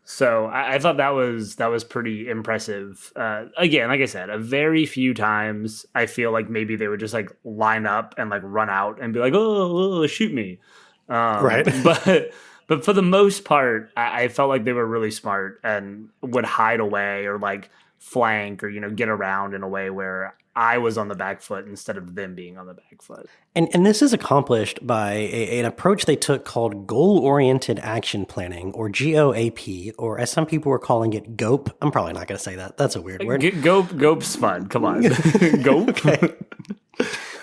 So I thought that was pretty impressive. Again, like I said, a very few times I feel like maybe they would just like line up and like run out and be like, oh shoot me. Right. But for the most part, I felt like they were really smart and would hide away or like flank or, get around in a way where I was on the back foot instead of them being on the back foot. And this is accomplished by an approach they took called goal-oriented action planning, or GOAP, or as some people were calling it, GOAP. I'm probably not going to say that. That's a weird word. GOAP's fun. Come on. GOAP. Okay.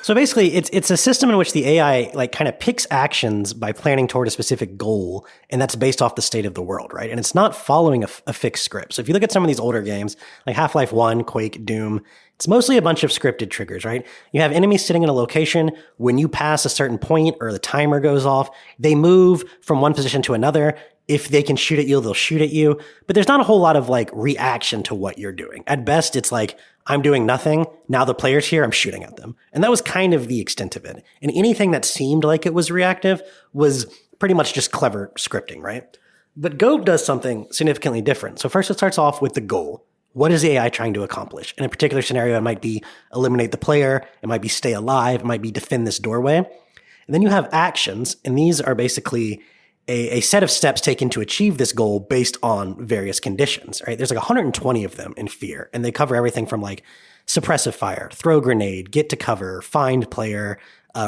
So basically, it's a system in which the AI like kind of picks actions by planning toward a specific goal, and that's based off the state of the world, right? And it's not following a fixed script. So if you look at some of these older games, like Half-Life 1, Quake, Doom, it's mostly a bunch of scripted triggers, right? You have enemies sitting in a location. When you pass a certain point or the timer goes off, they move from one position to another. If they can shoot at you, they'll shoot at you. But there's not a whole lot of like reaction to what you're doing. At best, it's like, I'm doing nothing. Now the player's here, I'm shooting at them. And that was kind of the extent of it. And anything that seemed like it was reactive was pretty much just clever scripting, right? But GOAP does something significantly different. So first it starts off with the goal. What is the AI trying to accomplish? In a particular scenario, it might be eliminate the player. It might be stay alive. It might be defend this doorway. And then you have actions. And these are basically a set of steps taken to achieve this goal based on various conditions, right? There's like 120 of them in F.E.A.R, and they cover everything from like suppressive fire, throw grenade, get to cover, find player,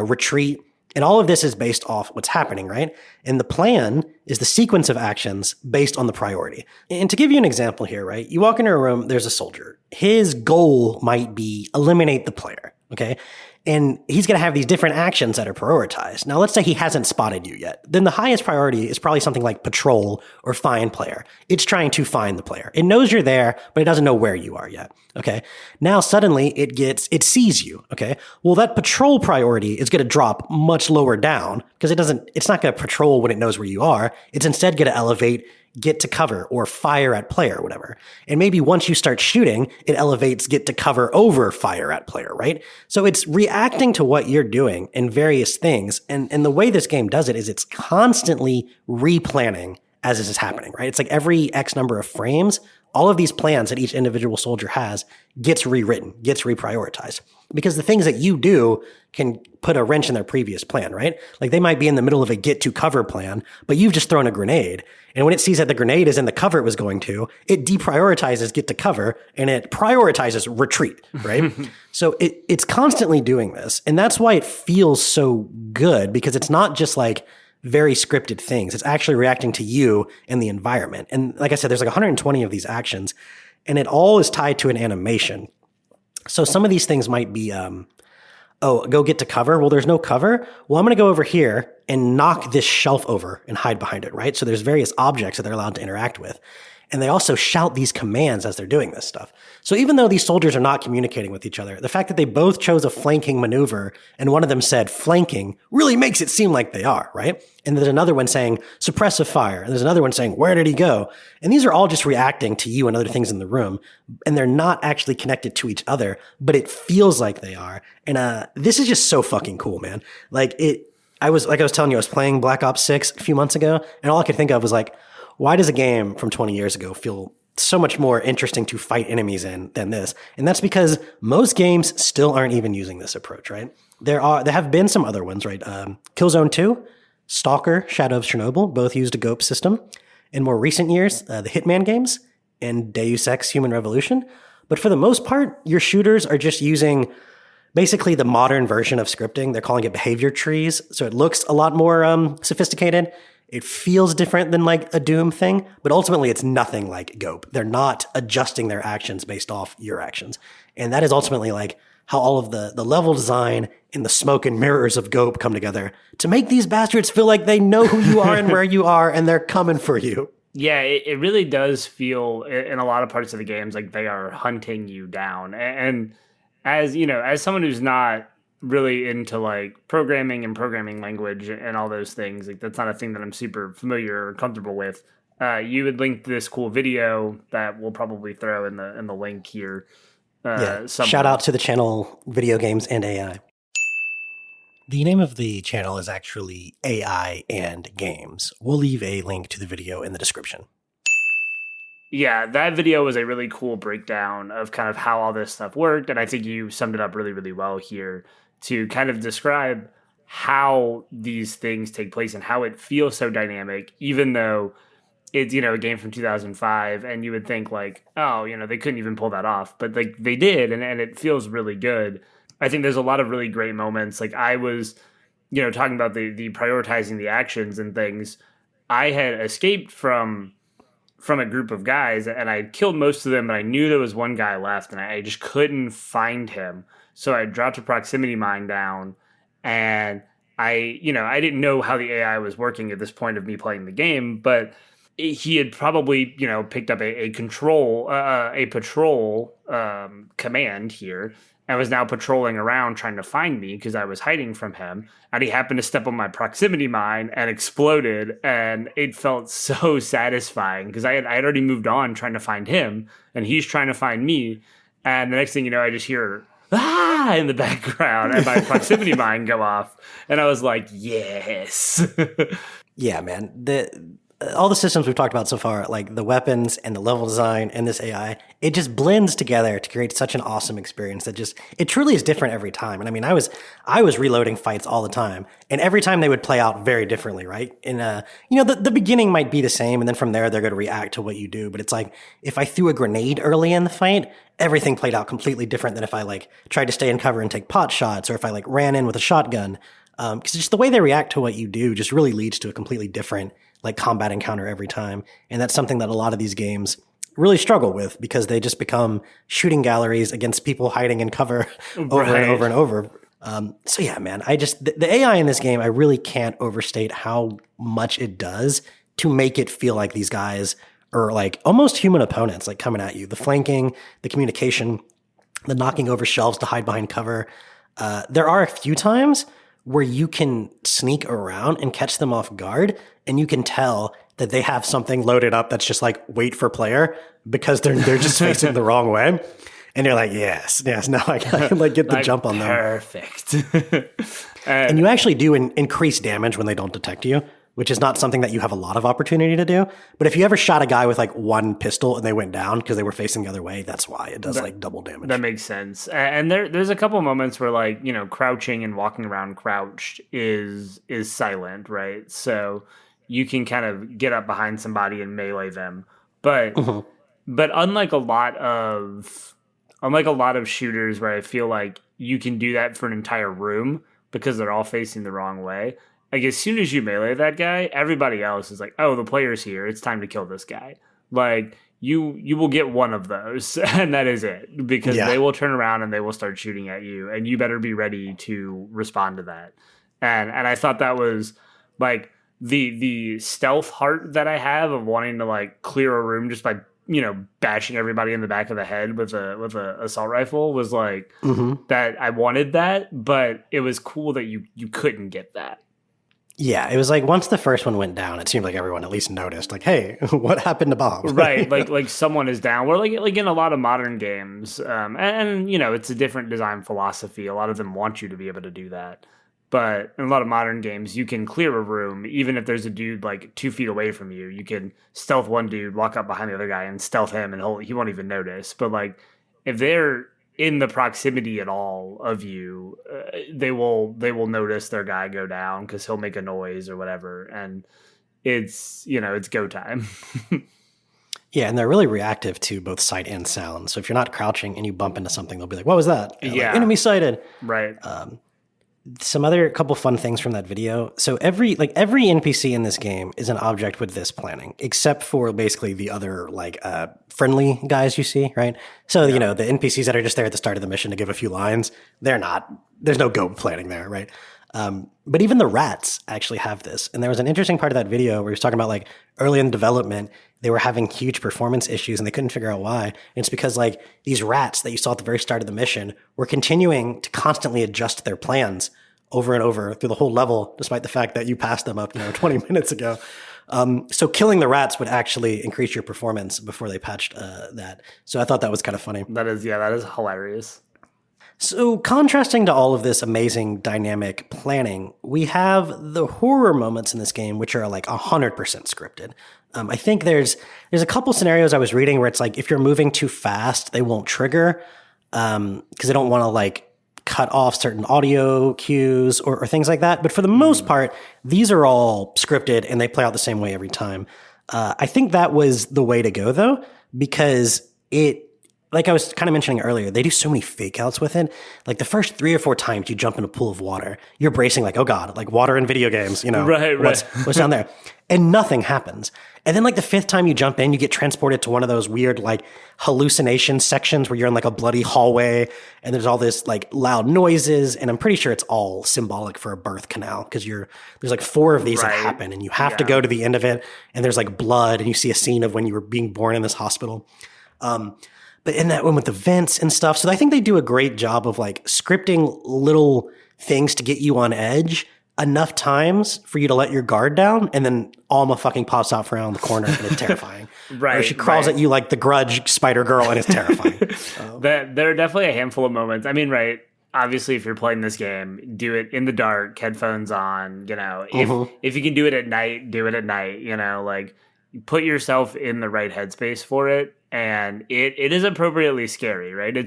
retreat. And all of this is based off what's happening, right? And the plan is the sequence of actions based on the priority. And to give you an example here, right? You walk into a room, there's a soldier. His goal might be eliminate the player, okay? And he's going to have these different actions that are prioritized. Now, let's say he hasn't spotted you yet. Then the highest priority is probably something like patrol or find player. It's trying to find the player. It knows you're there, but it doesn't know where you are yet. Okay. Now, suddenly it sees you. Okay. Well, that patrol priority is going to drop much lower down because it's not going to patrol when it knows where you are. It's instead going to elevate get to cover or fire at player or whatever. And maybe once you start shooting, it elevates get to cover over fire at player, right? So it's reacting to what you're doing in various things. And the way this game does it is it's constantly replanning as this is happening, right? It's like every X number of frames, all of these plans that each individual soldier has gets rewritten, gets reprioritized. Because the things that you do can put a wrench in their previous plan, right? Like they might be in the middle of a get to cover plan, but you've just thrown a grenade. And when it sees that the grenade is in the cover it was going to, it deprioritizes get to cover and it prioritizes retreat, right? So it's constantly doing this. And that's why it feels so good because it's not just like very scripted things. It's actually reacting to you and the environment. And like I said, there's like 120 of these actions and it all is tied to an animation. So some of these things might be, go get to cover. Well, there's no cover. Well, I'm going to go over here and knock this shelf over and hide behind it, right? So there's various objects that they're allowed to interact with. And they also shout these commands as they're doing this stuff. So even though these soldiers are not communicating with each other, the fact that they both chose a flanking maneuver and one of them said flanking really makes it seem like they are, right? And there's another one saying suppressive fire. And there's another one saying, where did he go? And these are all just reacting to you and other things in the room. And they're not actually connected to each other, but it feels like they are. And this is just so fucking cool, man. I was telling you, I was playing Black Ops 6 a few months ago, and all I could think of was like, why does a game from 20 years ago feel so much more interesting to fight enemies in than this? And that's because most games still aren't even using this approach, right? There have been some other ones, right? Killzone 2, Stalker, Shadow of Chernobyl, both used a GOAP system. In more recent years, the Hitman games and Deus Ex Human Revolution. But for the most part, your shooters are just using basically the modern version of scripting. They're calling it behavior trees. So it looks a lot more sophisticated. It feels different than like a Doom thing, but ultimately it's nothing like GOAP. They're not adjusting their actions based off your actions. And that is ultimately like how all of the level design and the smoke and mirrors of GOAP come together to make these bastards feel like they know who you are and where you are and they're coming for you. Yeah, it really does feel in a lot of parts of the games like they are hunting you down. And as you know, as someone who's not really into like programming and programming language and all those things, like that's not a thing that I'm super familiar or comfortable with. You would link this cool video that we'll probably throw in the link here. Shout out to the channel Video Games and AI. The name of the channel is actually AI and Games. We'll leave a link to the video in the description. Yeah, that video was a really cool breakdown of kind of how all this stuff worked. And I think you summed it up really, really well here to kind of describe how these things take place and how it feels so dynamic, even though it's, a game from 2005 and you would think like, oh, they couldn't even pull that off. But like they did, and it feels really good. I think there's a lot of really great moments. Like I was, talking about the prioritizing the actions and things. I had escaped from from a group of guys, and I killed most of them, but I knew there was one guy left, and I just couldn't find him. So I dropped a proximity mine down, and I didn't know how the AI was working at this point of me playing the game, but he had probably, picked up a patrol command here, and was now patrolling around trying to find me because I was hiding from him. And he happened to step on my proximity mine and exploded. And it felt so satisfying because I had already moved on trying to find him, and he's trying to find me. And the next thing you know, I just hear "ah" in the background and my proximity mine go off. And I was like, yes. Yeah, man. All the systems we've talked about so far, like the weapons and the level design and this AI, it just blends together to create such an awesome experience that it truly is different every time. And I mean, I was reloading fights all the time, and every time they would play out very differently, right? And, the beginning might be the same, and then from there, they're going to react to what you do. But it's like, if I threw a grenade early in the fight, everything played out completely different than if I tried to stay in cover and take pot shots, or if I ran in with a shotgun. Because just the way they react to what you do just really leads to a completely different combat encounter every time. And that's something that a lot of these games really struggle with, because they just become shooting galleries against people hiding in cover over and over and over. So yeah, man, the AI in this game, I really can't overstate how much it does to make it feel like these guys are almost human opponents, coming at you. The flanking, the communication, the knocking over shelves to hide behind cover. There are a few times where you can sneak around and catch them off guard, and you can tell that they have something loaded up that's just wait for player, because they're just facing the wrong way. And you're like, yes, now I can get the jump on them. Perfect. And you actually do increase damage when they don't detect you, which is not something that you have a lot of opportunity to do. But if you ever shot a guy with one pistol and they went down because they were facing the other way, that's why it does double damage. That makes sense. And there's a couple moments where crouching and walking around crouched is silent, right? So you can kind of get up behind somebody and melee them. But but unlike a lot of shooters where I feel like you can do that for an entire room because they're all facing the wrong way, as soon as you melee that guy, everybody else is like, oh, the player's here. It's time to kill this guy. You will get one of those, and that is it. Because they will turn around and they will start shooting at you, and you better be ready to respond to that. And I thought that was the stealth heart that I have of wanting to clear a room just by bashing everybody in the back of the head with a assault rifle was that I wanted that, but it was cool that you couldn't get that. Yeah, it was once the first one went down, it seemed like everyone at least noticed, hey, what happened to Bob? Right, someone is down. Or in a lot of modern games, and it's a different design philosophy. A lot of them want you to be able to do that. But in a lot of modern games, you can clear a room, even if there's a dude 2 feet away from you. You can stealth one dude, walk up behind the other guy, and stealth him, and he won't even notice. But if they're in the proximity at all of you, they will notice their guy go down because he'll make a noise or whatever, and it's go time. Yeah, and they're really reactive to both sight and sound. So if you're not crouching and you bump into something, they'll be like, "What was that?" Enemy sighted. Right. Some other couple fun things from that video. So every NPC in this game is an object with this planning, except for basically the other friendly guys you see, right? So the NPCs that are just there at the start of the mission to give a few lines, they're not. There's no GOAP planning there, right? But even the rats actually have this. And there was an interesting part of that video where he was talking about early in development, they were having huge performance issues and they couldn't figure out why. And it's because these rats that you saw at the very start of the mission were continuing to constantly adjust their plans over and over through the whole level, despite the fact that you passed them up 20 minutes ago. So killing the rats would actually increase your performance before they patched that. So I thought that was kind of funny. That is hilarious. So contrasting to all of this amazing dynamic planning, we have the horror moments in this game, which are 100% scripted. I think there's a couple scenarios I was reading where it's if you're moving too fast, they won't trigger because they don't want to cut off certain audio cues or things like that. But for the most part, these are all scripted and they play out the same way every time. I think that was the way to go though, because it like I was kind of mentioning earlier, they do so many fake outs with it. Like the first 3 or 4 times you jump in a pool of water, you're bracing like, oh God, like water in video games, Right. what's down there? And nothing happens. And then like the 5th time you jump in, you get transported to one of those weird like hallucination sections where you're in like a bloody hallway and there's all this like loud noises. And I'm pretty sure it's all symbolic for a birth canal because there's like 4 of these that happen and you have to go to the end of it. And there's like blood and you see a scene of when you were being born in this hospital. But in that one with the vents and stuff. So I think they do a great job of like scripting little things to get you on edge enough times for you to let your guard down. And then Alma fucking pops out from around the corner and it's terrifying. Or she crawls at you like the Grudge Spider Girl and it's terrifying. There are definitely a handful of moments. I mean, obviously, if you're playing this game, do it in the dark, headphones on, if you can do it at night, do it at night, like put yourself in the right headspace for it. And it is appropriately scary, right?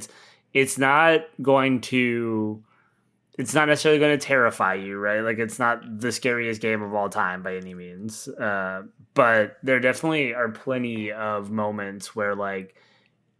It's not necessarily going to terrify you, right? Like it's not the scariest game of all time by any means. But there definitely are plenty of moments where like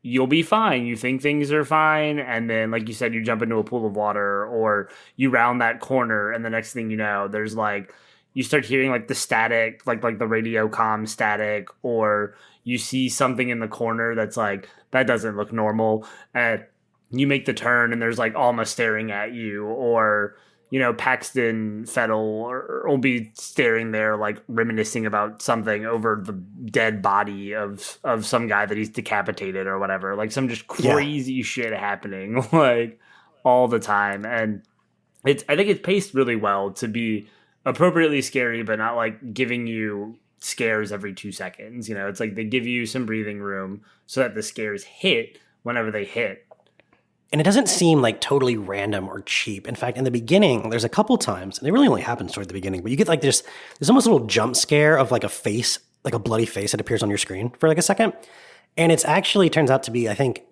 you'll be fine. You think things are fine. And then, like you said, you jump into a pool of water or you round that corner. And the next thing you know, there's like, you start hearing like the static, like the radio comm static, or you see something in the corner that's like, that doesn't look normal. And you make the turn and there's like Alma staring at you, or, Paxton Fettel will be staring there, like reminiscing about something over the dead body of some guy that he's decapitated or whatever, like some just crazy shit happening like all the time. And I think it's paced really well to be appropriately scary, but not like giving you scares every 2 seconds. It's like they give you some breathing room so that the scares hit whenever they hit. And it doesn't seem like totally random or cheap. In fact, in the beginning, there's a couple times, and it really only happens toward the beginning, but you get like there's almost a little jump scare of like a face, like a bloody face that appears on your screen for like a second. And it's actually turns out to be, I think,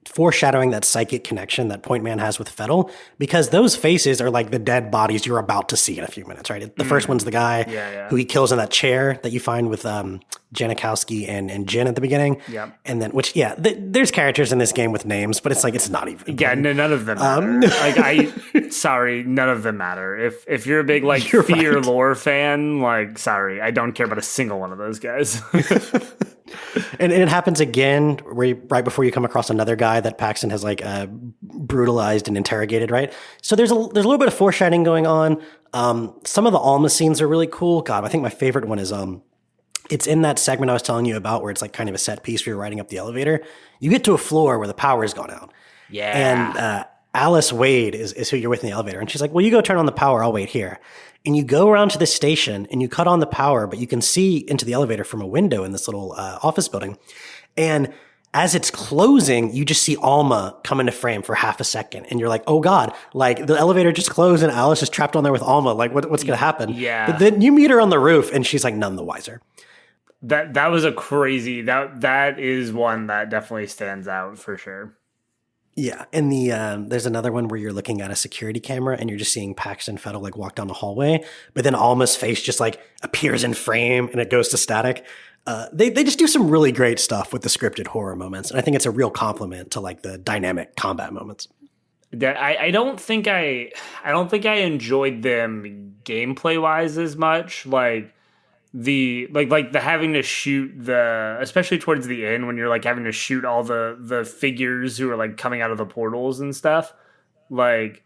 foreshadowing that psychic connection that Point Man has with Fettel, because those faces are like the dead bodies you're about to see in a few minutes, right? The first one's the guy who he kills in that chair that you find with Janikowski and Jin at the beginning. Yeah. And then, there's characters in this game with names, but it's like, it's not even. Yeah, none of them matter. Sorry, none of them matter. If you're a big like Fear lore fan, like, sorry, I don't care about a single one of those guys. And it happens again right before you come across another guy that Paxton has like brutalized and interrogated, right? So there's a little bit of foreshadowing going on. Some of the Alma scenes are really cool. God, I think my favorite one is it's in that segment I was telling you about where it's like kind of a set piece where you're riding up the elevator. You get to a floor where the power has gone out. Yeah. And Alice Wade is who you're with in the elevator. And she's like, well, you go turn on the power. I'll wait here. And you go around to the station and you cut on the power, but you can see into the elevator from a window in this little office building. And as it's closing, you just see Alma come into frame for half a second. And you're like, oh God, like the elevator just closed and Alice is trapped on there with Alma. Like what's going to happen? Yeah. But then you meet her on the roof and she's like none the wiser. That was a crazy, that is one that definitely stands out for sure. Yeah, and there's another one where you're looking at a security camera and you're just seeing Paxton Fettel like walk down the hallway, but then Alma's face just like appears in frame and it goes to static. They just do some really great stuff with the scripted horror moments, and I think it's a real compliment to like the dynamic combat moments. I don't think I enjoyed them gameplay wise as much. Like the having to shoot especially towards the end when you're like having to shoot all the figures who are like coming out of the portals and stuff. Like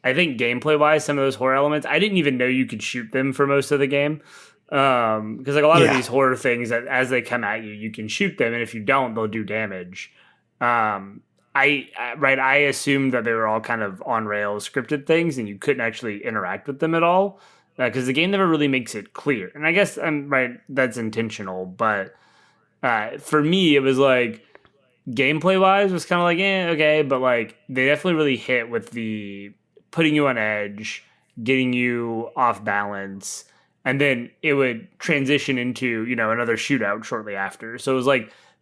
I think gameplay wise, some of those horror elements, I didn't even know you could shoot them for most of the game. Because like a lot of these horror things that as they come at you, you can shoot them, and if you don't, they'll do damage. I assumed that they were all kind of on rails scripted things, and you couldn't actually interact with them at all. Because the game never really makes it clear. And I guess that's intentional. But for me, it was like, gameplay-wise, was kind of like, okay. But like, they definitely really hit with the putting you on edge, getting you off balance. And then it would transition into, another shootout shortly after. So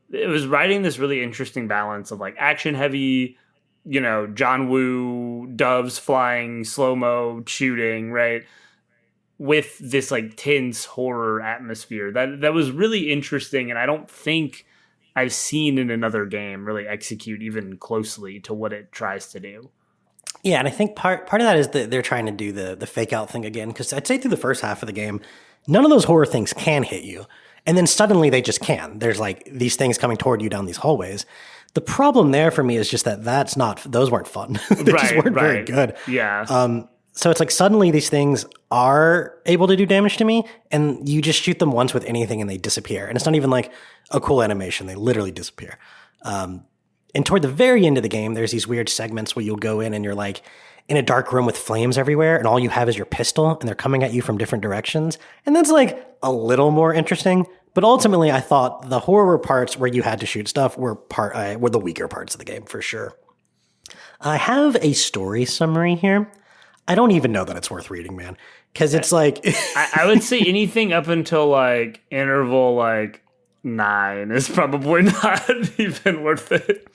it was riding this really interesting balance of like action-heavy, John Woo, doves flying, slow-mo shooting, right? With this like tense horror atmosphere that was really interesting, and I don't think I've seen in another game really execute even closely to what it tries to do. Yeah, and I think part of that is that they're trying to do the fake out thing again, because I'd say through the first half of the game, none of those horror things can hit you. And then suddenly they just can. There's like these things coming toward you down these hallways. The problem there for me is just that those weren't fun. They just weren't very good. Yeah. So it's like suddenly these things are able to do damage to me, and you just shoot them once with anything and they disappear. And it's not even like a cool animation. They literally disappear. And toward the very end of the game, there's these weird segments where you'll go in and you're like in a dark room with flames everywhere, and all you have is your pistol, and they're coming at you from different directions. And that's like a little more interesting. But ultimately, I thought the horror parts where you had to shoot stuff were the weaker parts of the game for sure. I have a story summary here. I don't even know that it's worth reading, man, because it's like I would say anything up until like interval like 9 is probably not even worth it.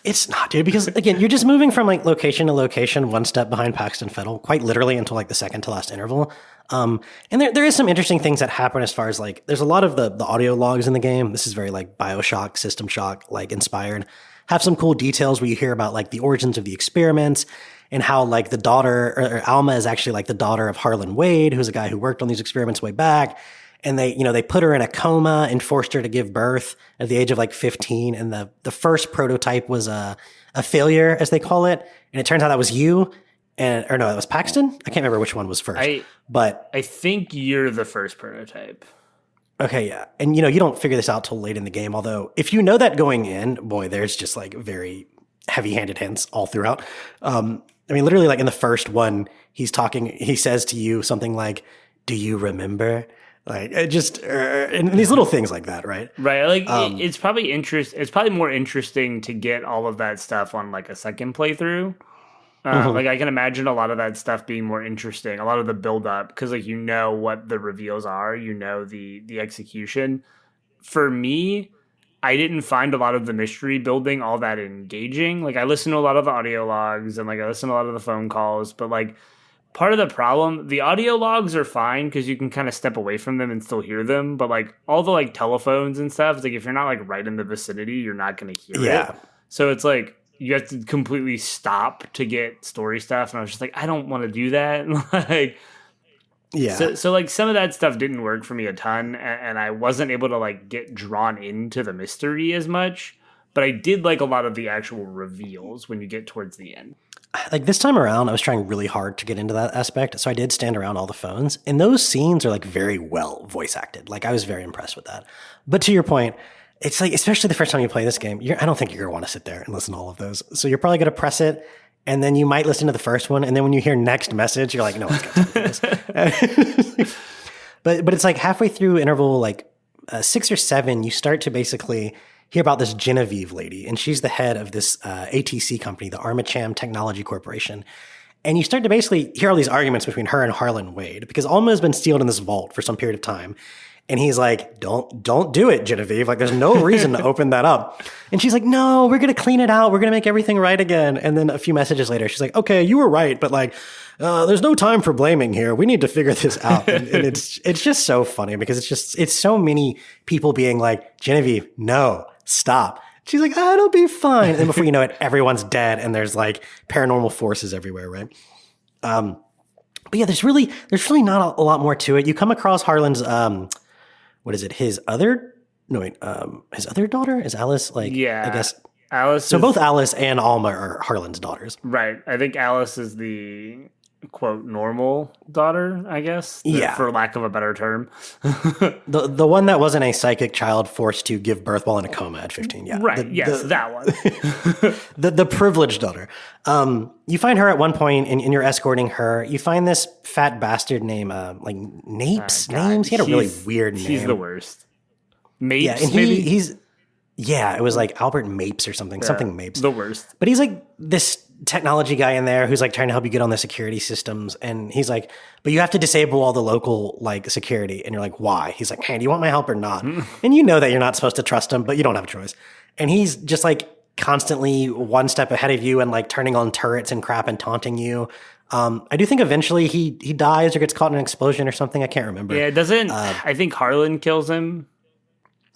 It's not, dude, because again, you're just moving from like location to location, one step behind Paxton Fettle, quite literally until like the second to last interval. And there is some interesting things that happen as far as like, there's a lot of the audio logs in the game. This is very like BioShock, System Shock, like inspired. Have some cool details where you hear about like the origins of the experiments and how like the daughter, or Alma is actually like the daughter of Harlan Wade, who's a guy who worked on these experiments way back. And they put her in a coma and forced her to give birth at the age of like 15. And the first prototype was a failure, as they call it. And it turns out that was you. That was Paxton. I can't remember which one was first. But I think you're the first prototype. Okay, yeah. And you don't figure this out till late in the game. Although if you know that going in, boy, there's just like very heavy-handed hints all throughout. I mean, literally like in the first one, he says to you something like, "Do you remember?" Like and these little things like that, right? Right. Like it's probably It's probably more interesting to get all of that stuff on like a second playthrough. Like I can imagine a lot of that stuff being more interesting. A lot of the build up, because like what the reveals are, the execution. For me, I didn't find a lot of the mystery building all that engaging. Like I listened to a lot of the audio logs and like I listened to a lot of the phone calls, but like. Part of the problem, the audio logs are fine because you can kind of step away from them and still hear them. But like all the like telephones and stuff, it's like if you're not like right in the vicinity, you're not going to hear it. So it's like you have to completely stop to get story stuff. And I was just like, I don't want to do that. Like, yeah. So like some of that stuff didn't work for me a ton, and I wasn't able to like get drawn into the mystery as much. But I did like a lot of the actual reveals when you get towards the end. Like this time around, I was trying really hard to get into that aspect. So I did stand around all the phones, and those scenes are like very well voice acted. Like I was very impressed with that. But to your point, it's like, especially the first time you play this game, I don't think you're going to want to sit there and listen to all of those. So you're probably going to press it, and then you might listen to the first one. And then when you hear next message, you're like, no one's got time for this. But it's like halfway through interval, like 6 or 7, you start to basically hear about this Genevieve lady, and she's the head of this ATC company, the Armacham Technology Corporation. And you start to basically hear all these arguments between her and Harlan Wade, because Alma has been sealed in this vault for some period of time. And he's like, don't do it, Genevieve. Like, there's no reason to open that up. And she's like, no, we're going to clean it out. We're going to make everything right again. And then a few messages later, she's like, okay, you were right, but like, there's no time for blaming here. We need to figure this out. And it's just so funny because it's so many people being like, Genevieve, no, stop. She's like, it'll be fine. And then before you know it, everyone's dead and there's like paranormal forces everywhere, right? But yeah, there's really not a lot more to it. You come across Harlan's, what is it? His other daughter is Alice. Like, yeah, I guess Alice. So both Alice and Alma are Harlan's daughters, right? I think Alice is the quote normal daughter, I guess. Yeah, for lack of a better term. the one that wasn't a psychic child forced to give birth while in a coma at 15. Yeah, right. That one. the privileged daughter. You find her at one point, and you're escorting her. You find this fat bastard named like Napes. Names. He had a really weird name. He's the worst. Mapes. Yeah, and maybe it was like Albert Mapes or something. Yeah, something Mapes. The worst. But he's like this technology guy in there who's like trying to help you get on the security systems, and he's like, but you have to disable all the local like security. And you're like, why? He's like, hey, do you want my help or not? And you know that you're not supposed to trust him, but you don't have a choice. And he's just like constantly one step ahead of you and like turning on turrets and crap and taunting you. I do think eventually he dies or gets caught in an explosion or something. I can't remember. Yeah, it doesn't. I think Harlan kills him.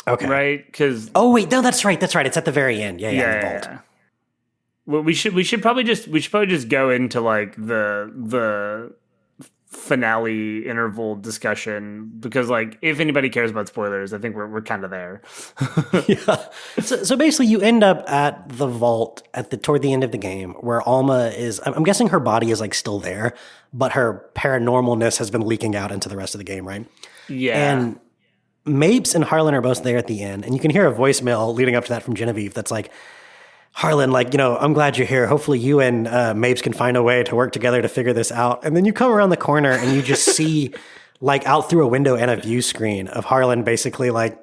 Okay. Right? Because wait, no, that's right. That's right. It's at the very end. Yeah, in the vault. Yeah. Well, we should probably just go into like the finale interval discussion, because like if anybody cares about spoilers, I think we're kind of there. Yeah. So basically, you end up at the vault toward the end of the game, where Alma is. I'm guessing her body is like still there, but her paranormalness has been leaking out into the rest of the game, right? Yeah. And Mapes and Harlan are both there at the end, and you can hear a voicemail leading up to that from Genevieve that's like, Harlan, like, I'm glad you're here. Hopefully you and Mapes can find a way to work together to figure this out. And then you come around the corner and you just see, like, out through a window and a view screen of Harlan basically, like,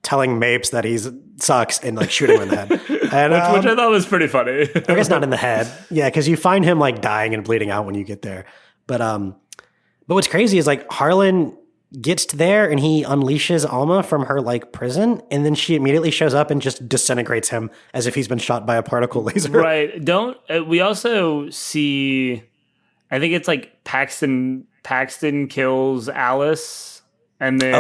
telling Mapes that he sucks and, like, shooting him in the head. And, which I thought was pretty funny. I guess not in the head. Yeah, because you find him, like, dying and bleeding out when you get there. But what's crazy is, like, Harlan gets to there and he unleashes Alma from her like prison, and then she immediately shows up and just disintegrates him as if he's been shot by a particle laser. Right. Don't we also see, I think it's like Paxton kills Alice, and then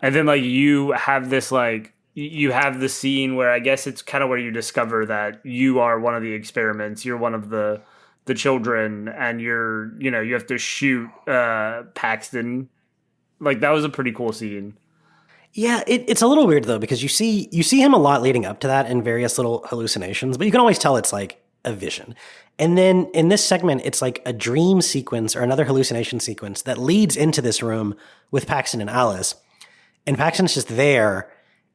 and then like you have this like you have the scene where I guess it's kind of where you discover that you are one of the experiments, you're one of the children, and you have to shoot Paxton. Like, that was a pretty cool scene. Yeah, it's a little weird, though, because you see him a lot leading up to that in various little hallucinations, but you can always tell it's like a vision. And then in this segment, it's like a dream sequence or another hallucination sequence that leads into this room with Paxton and Alice. And Paxton's just there.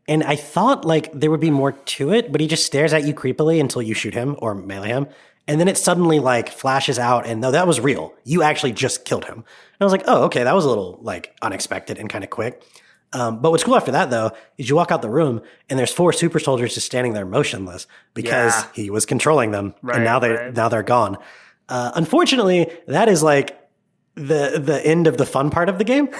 And I thought like there would be more to it, but he just stares at you creepily until you shoot him or melee him. And then it suddenly like flashes out and no, that was real. You actually just killed him. And I was like, oh, okay, that was a little like unexpected and kind of quick. But what's cool after that though, is you walk out the room and there's 4 super soldiers just standing there motionless because he was controlling them. Right, and now they're gone. Unfortunately, that is like the end of the fun part of the game.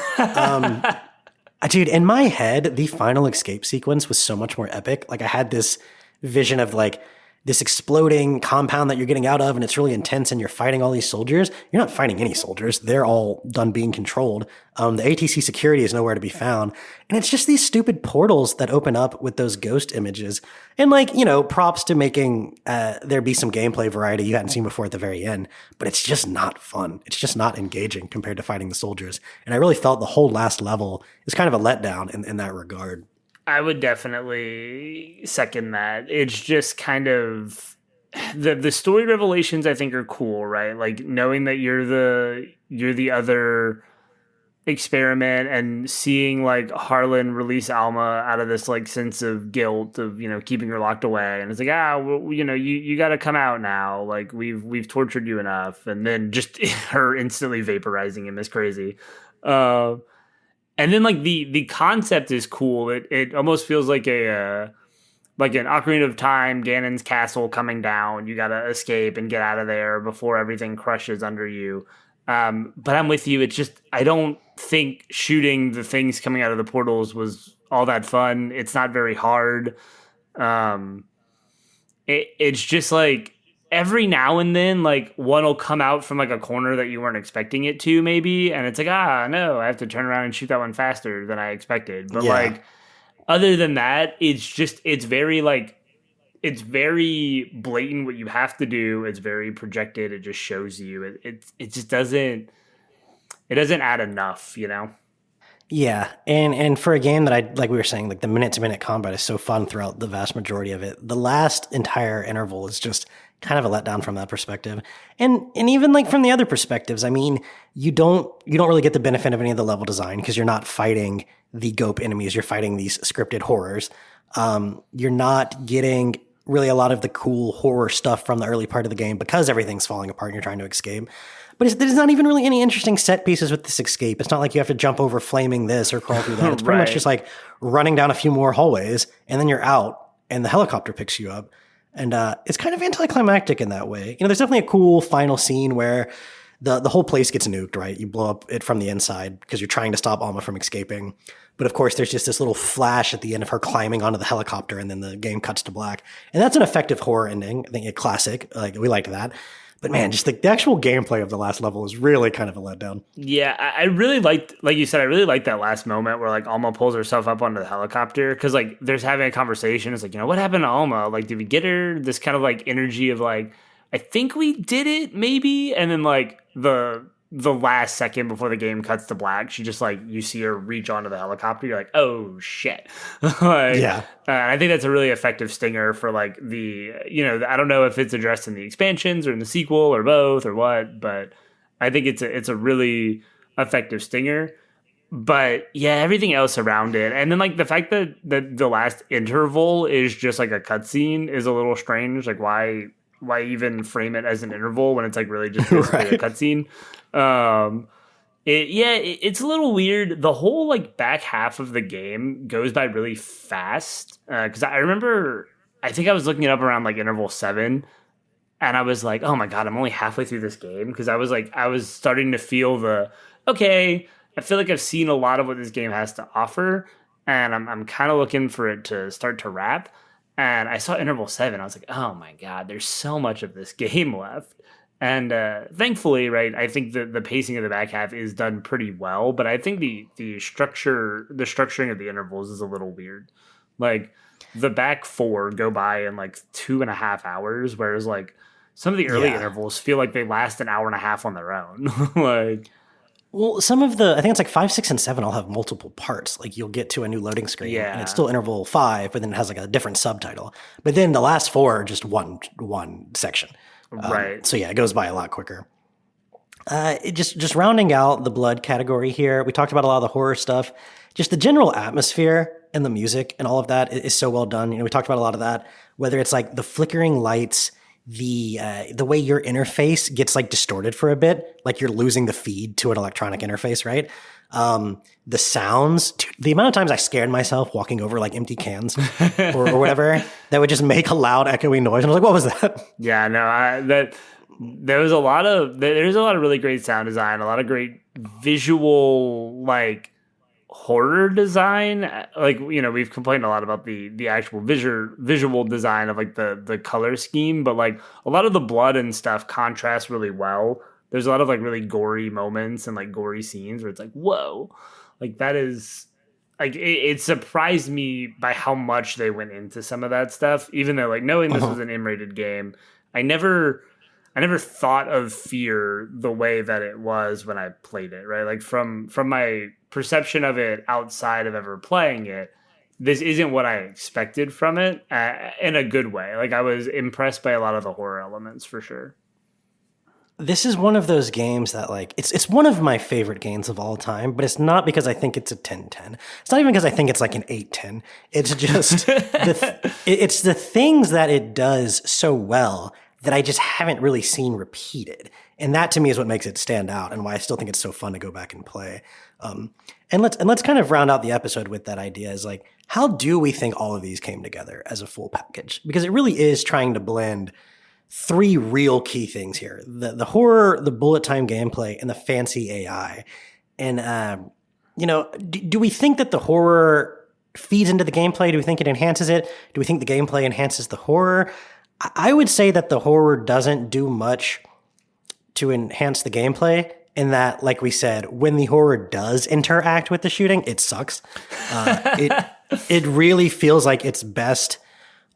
Dude, in my head, the final escape sequence was so much more epic. Like I had this vision of like this exploding compound that you're getting out of, and it's really intense, and you're fighting all these soldiers. You're not fighting any soldiers. They're all done being controlled. The ATC security is nowhere to be found. And it's just these stupid portals that open up with those ghost images. And like, props to making there be some gameplay variety you hadn't seen before at the very end. But it's just not fun. It's just not engaging compared to fighting the soldiers. And I really felt the whole last level is kind of a letdown in that regard. I would definitely second that. It's just kind of the story revelations I think are cool, right? Like knowing that you're the other experiment and seeing like Harlan release Alma out of this like sense of guilt of, keeping her locked away. And it's like, you got to come out now. Like we've tortured you enough. And then just her instantly vaporizing him is crazy. And then like the concept is cool. It almost feels like an Ocarina of Time, Ganon's castle coming down. You gotta escape and get out of there before everything crushes under you. But I'm with you. It's just I don't think shooting the things coming out of the portals was all that fun. It's not very hard. It's just like every now and then, like one will come out from like a corner that you weren't expecting it to, maybe, and it's like, no, I have to turn around and shoot that one faster than I expected. But like, other than that, it's very blatant what you have to do. It's very projected. It just shows you. It just doesn't add enough, Yeah, and for a game that like we were saying, like the minute-to-minute combat is so fun throughout the vast majority of it. The last entire interval is just kind of a letdown from that perspective. And even like from the other perspectives, I mean, you don't really get the benefit of any of the level design because you're not fighting the GOAP enemies, you're fighting these scripted horrors. You're not getting really a lot of the cool horror stuff from the early part of the game because everything's falling apart and you're trying to escape. But there's not even really any interesting set pieces with this escape. It's not like you have to jump over flaming this or crawl through that. It's pretty much just like running down a few more hallways and then you're out and the helicopter picks you up. And it's kind of anticlimactic in that way. There's definitely a cool final scene where the whole place gets nuked, right? You blow up it from the inside because you're trying to stop Alma from escaping. But of course, there's just this little flash at the end of her climbing onto the helicopter and then the game cuts to black. And that's an effective horror ending. I think a classic. Like we liked that. But man, just the actual gameplay of the last level is really kind of a letdown. Yeah, I really liked, like you said, I really liked that last moment where like Alma pulls herself up onto the helicopter because like there's having a conversation. It's like, what happened to Alma? Like, did we get her? This kind of like energy of like, I think we did it, maybe. And then like the last second before the game cuts to black, she just like you see her reach onto the helicopter. You're like, oh shit. Like, yeah. I think that's a really effective stinger for like the I don't know if it's addressed in the expansions or in the sequel or both or what, but I think it's a really effective stinger. But yeah, everything else around it, and then like the fact that the last interval is just like a cutscene is a little strange. Like why even frame it as an interval when it's like really just basically a cutscene? It's a little weird. The whole like back half of the game goes by really fast because I remember I think I was looking it up around like interval 7. And I was like, oh my God, I'm only halfway through this game. Because I was starting to feel okay, I feel like I've seen a lot of what this game has to offer. And I'm kind of looking for it to start to wrap. And I saw interval 7. I was like, oh my God, there's so much of this game left. And thankfully, right, I think the pacing of the back half is done pretty well. But I think the structuring of the intervals is a little weird. Like the back 4 go by in like 2.5 hours, whereas like some of the early intervals feel like they last an hour and a half on their own. Like, well, I think it's like 5, 6, and 7 all have multiple parts. Like you'll get to a new loading screen, and it's still interval 5, but then it has like a different subtitle. But then the last 4 are just one section, right? So yeah, it goes by a lot quicker. Just rounding out the blood category here, we talked about a lot of the horror stuff. Just the general atmosphere and the music and all of that is so well done. We talked about a lot of that. Whether it's like the flickering lights, the way your interface gets like distorted for a bit, like you're losing the feed to an electronic interface, right? The sounds, the amount of times I scared myself walking over like empty cans or whatever that would just make a loud echoing noise. And I was like, what was that? Yeah, no, there's a lot of really great sound design, a lot of great visual like horror design. Like we've complained a lot about the actual visual design of like the color scheme, but like a lot of the blood and stuff contrasts really well. There's a lot of like really gory moments and like gory scenes where it's like, whoa, like that is like it surprised me by how much they went into some of that stuff. Even though like knowing this was an M-rated game, I never thought of Fear the way that it was when I played it, right? Like from my perception of it outside of ever playing it, this isn't what I expected from it in a good way. Like I was impressed by a lot of the horror elements for sure. This is one of those games that like it's one of my favorite games of all time, but it's not because I think it's a 10/10. It's not even because I think it's like an 8/10. It's just it's the things that it does so well that I just haven't really seen repeated. And that to me is what makes it stand out and why I still think it's so fun to go back and play. And let's kind of round out the episode with that idea is like, how do we think all of these came together as a full package? Because it really is trying to blend 3 real key things here: the horror, the bullet time gameplay, and the fancy AI. And do we think that the horror feeds into the gameplay? Do we think it enhances it? Do we think the gameplay enhances the horror? I would say that the horror doesn't do much to enhance the gameplay, in that, like we said, when the horror does interact with the shooting, it sucks. It really feels like it's best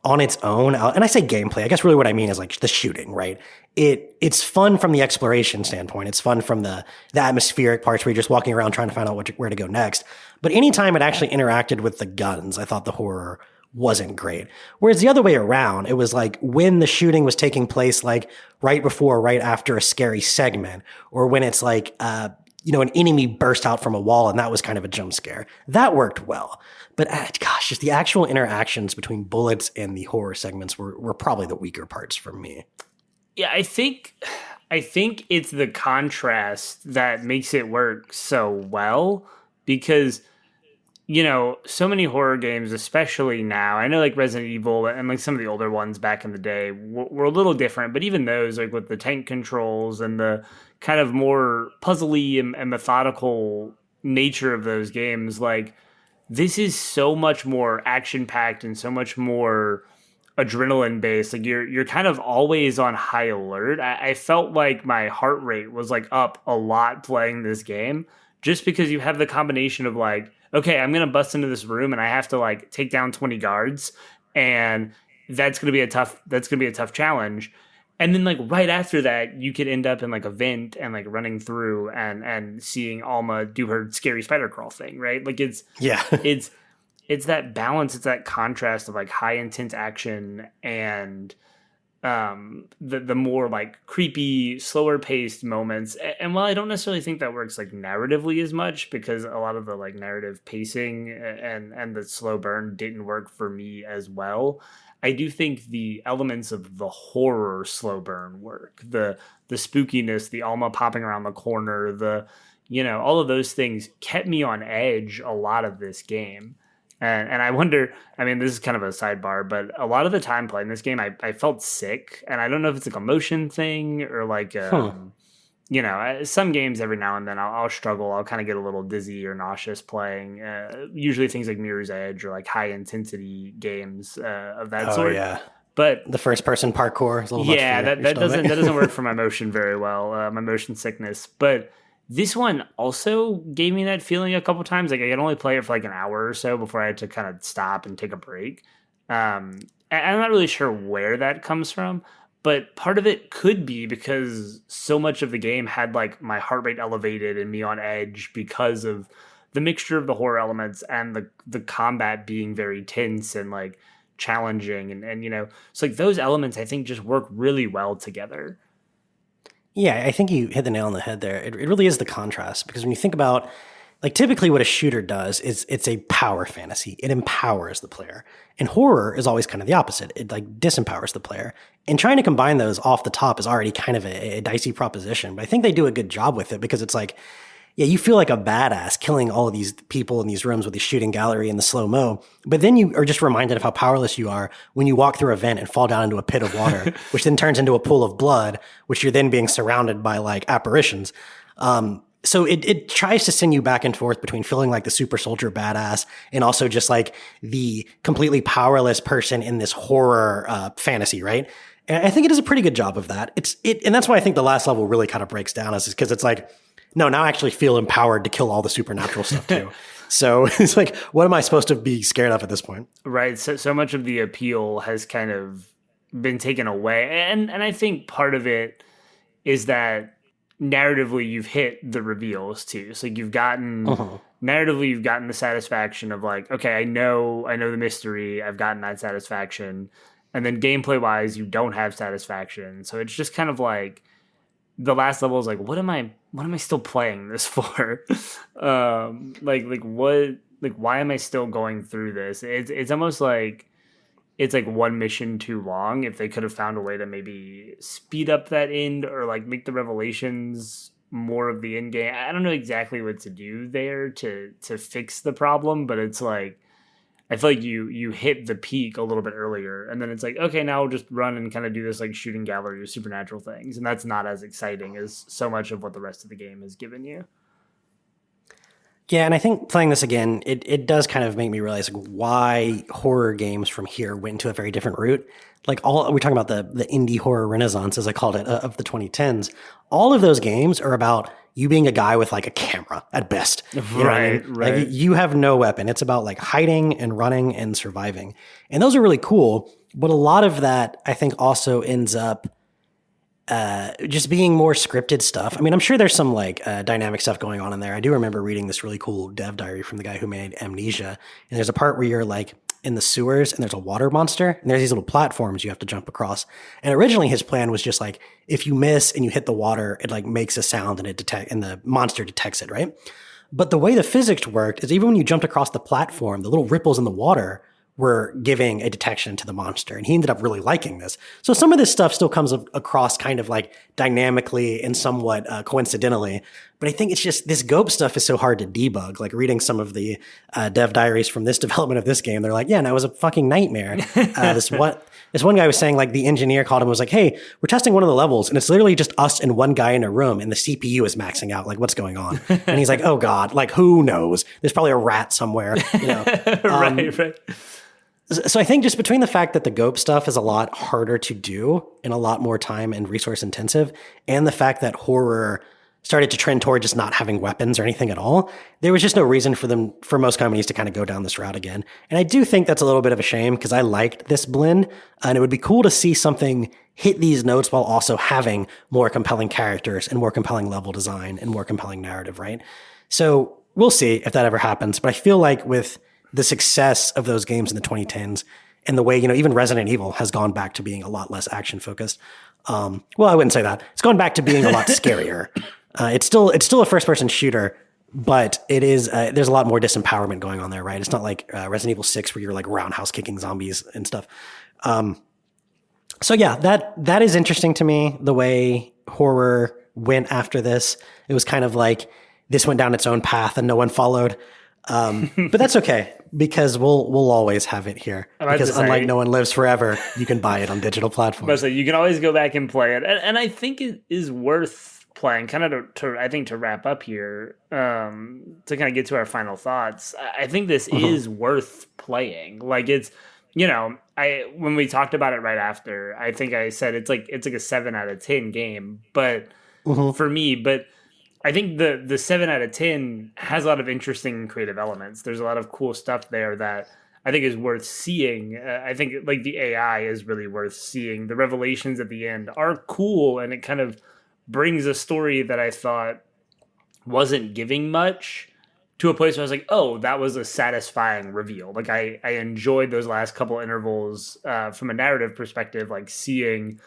on its own. And I say gameplay, I guess really what I mean is like the shooting, right? It's fun from the exploration standpoint. It's fun from the atmospheric parts where you're just walking around trying to find out where to go next. But anytime it actually interacted with the guns, I thought the horror wasn't great. Whereas the other way around, it was like when the shooting was taking place, like right before, right after a scary segment, or when it's like, an enemy burst out from a wall and that was kind of a jump scare. That worked well. But gosh, just the actual interactions between bullets and the horror segments were probably the weaker parts for me. Yeah, I think it's the contrast that makes it work so well because so many horror games, especially now, I know like Resident Evil and like some of the older ones back in the day were a little different, but even those, like with the tank controls and the kind of more puzzly and methodical nature of those games, like this is so much more action-packed and so much more adrenaline based. Like you're kind of always on high alert. I felt like my heart rate was like up a lot playing this game, just because you have the combination of like, okay, I'm gonna bust into this room and I have to like take down 20 guards, and that's gonna be a tough challenge. And then like right after that, you could end up in like a vent and like running through and seeing Alma do her scary spider crawl thing, right? Like Yeah. it's that balance, it's that contrast of like high intense action and the more like creepy, slower paced moments. And while I don't necessarily think that works like narratively as much, because a lot of the like narrative pacing and the slow burn didn't work for me as well, I do think the elements of the horror slow burn work. The spookiness, the Alma popping around the corner, all of those things kept me on edge a lot of this game. And I wonder, I mean, this is kind of a sidebar, but a lot of the time playing this game, I felt sick. And I don't know if it's like a motion thing or like, some games every now and then I'll struggle. I'll kind of get a little dizzy or nauseous playing. Usually things like Mirror's Edge or like high intensity games of that sort. Yeah. But the first person parkour is a little that doesn't work for my motion very well, my motion sickness. But this one also gave me that feeling a couple times. Like I could only play it for like an hour or so before I had to kind of stop and take a break. And I'm not really sure where that comes from, but part of it could be because so much of the game had like my heart rate elevated and me on edge because of the mixture of the horror elements and the combat being very tense and like challenging. And so like those elements I think just work really well together. Yeah, I think you hit the nail on the head there. It really is the contrast, because when you think about, like, typically what a shooter does is it's a power fantasy. It empowers the player. And horror is always kind of the opposite. It like disempowers the player. And trying to combine those off the top is already kind of a dicey proposition. But I think they do a good job with it, because it's like, yeah, you feel like a badass killing all of these people in these rooms with the shooting gallery and the slow-mo. But then you are just reminded of how powerless you are when you walk through a vent and fall down into a pit of water, which then turns into a pool of blood, which you're then being surrounded by like apparitions. So it tries to send you back and forth between feeling like the super soldier badass and also just like the completely powerless person in this horror fantasy, right? And I think it does a pretty good job of that. And that's why I think the last level really kind of breaks down, is because it's like, no, now I actually feel empowered to kill all the supernatural stuff too. So it's like, what am I supposed to be scared of at this point? Right. So much of the appeal has kind of been taken away. And I think part of it is that narratively you've hit the reveals too. So you've gotten narratively, you've gotten the satisfaction of like, okay, I know the mystery. I've gotten that satisfaction. And then gameplay wise, you don't have satisfaction. So it's just kind of like, the last level is like, what am I still playing this for? Why am I still going through this? It's almost like it's like one mission too long. If they could have found a way to maybe speed up that end or like make the revelations more of the end game. I don't know exactly what to do there to fix the problem, but it's like, I feel like you hit the peak a little bit earlier, and then it's like, okay, now we'll just run and kind of do this like shooting gallery of supernatural things, and that's not as exciting as so much of what the rest of the game has given you. Yeah, and I think playing this again, it does kind of make me realize like why horror games from here went into a very different route. Like we're talking about the indie horror renaissance, as I called it, of the 2010s. All of those games are about you being a guy with like a camera at best. Right. Like you have no weapon. It's about like hiding and running and surviving. And those are really cool. But a lot of that, I think, also ends up just being more scripted stuff. I mean, I'm sure there's some like dynamic stuff going on in there. I do remember reading this really cool dev diary from the guy who made Amnesia. And there's a part where you're like in the sewers and there's a water monster and there's these little platforms you have to jump across. And originally his plan was just like, if you miss and you hit the water, it like makes a sound and and the monster detects it, right? But the way the physics worked is even when you jumped across the platform, the little ripples in the water were giving a detection to the monster. And he ended up really liking this. So some of this stuff still comes across kind of like dynamically and somewhat coincidentally. But I think it's just this GOAP stuff is so hard to debug. Like reading some of the dev diaries from this development of this game, they're like, yeah, no, it was a fucking nightmare. This one guy was saying like the engineer called him and was like, hey, we're testing one of the levels and it's literally just us and one guy in a room and the CPU is maxing out. Like, what's going on? And he's like, oh God, like who knows? There's probably a rat somewhere. Right. So I think just between the fact that the GOAP stuff is a lot harder to do and a lot more time and resource intensive, and the fact that horror started to trend toward just not having weapons or anything at all, there was just no reason for most companies to kind of go down this route again. And I do think that's a little bit of a shame because I liked this blend, and it would be cool to see something hit these notes while also having more compelling characters and more compelling level design and more compelling narrative, right? So we'll see if that ever happens. But I feel like with the success of those games in the 2010s and the way, even Resident Evil has gone back to being a lot less action focused. Well, I wouldn't say that. It's gone back to being a lot scarier. It's still a first person shooter, but it is, there's a lot more disempowerment going on there, right? It's not like Resident Evil 6 where you're like roundhouse kicking zombies and stuff. So yeah, that is interesting to me, the way horror went after this. It was kind of like this went down its own path and no one followed. But that's okay because we'll always have it here. Because unlike No One Lives Forever, you can buy it on digital platforms. So you can always go back and play it, and I think it is worth playing. Kind of to wrap up here, to kind of get to our final thoughts. I think this is worth playing. Like it's, when we talked about it right after, I think I said it's like a 7 out of 10 game, but for me, but. I think the 7 out of 10 has a lot of interesting and creative elements. There's a lot of cool stuff there that I think is worth seeing. I think like the AI is really worth seeing. The revelations at the end are cool, and it kind of brings a story that I thought wasn't giving much to a place where I was like, oh, that was a satisfying reveal. Like I enjoyed those last couple intervals from a narrative perspective, like seeing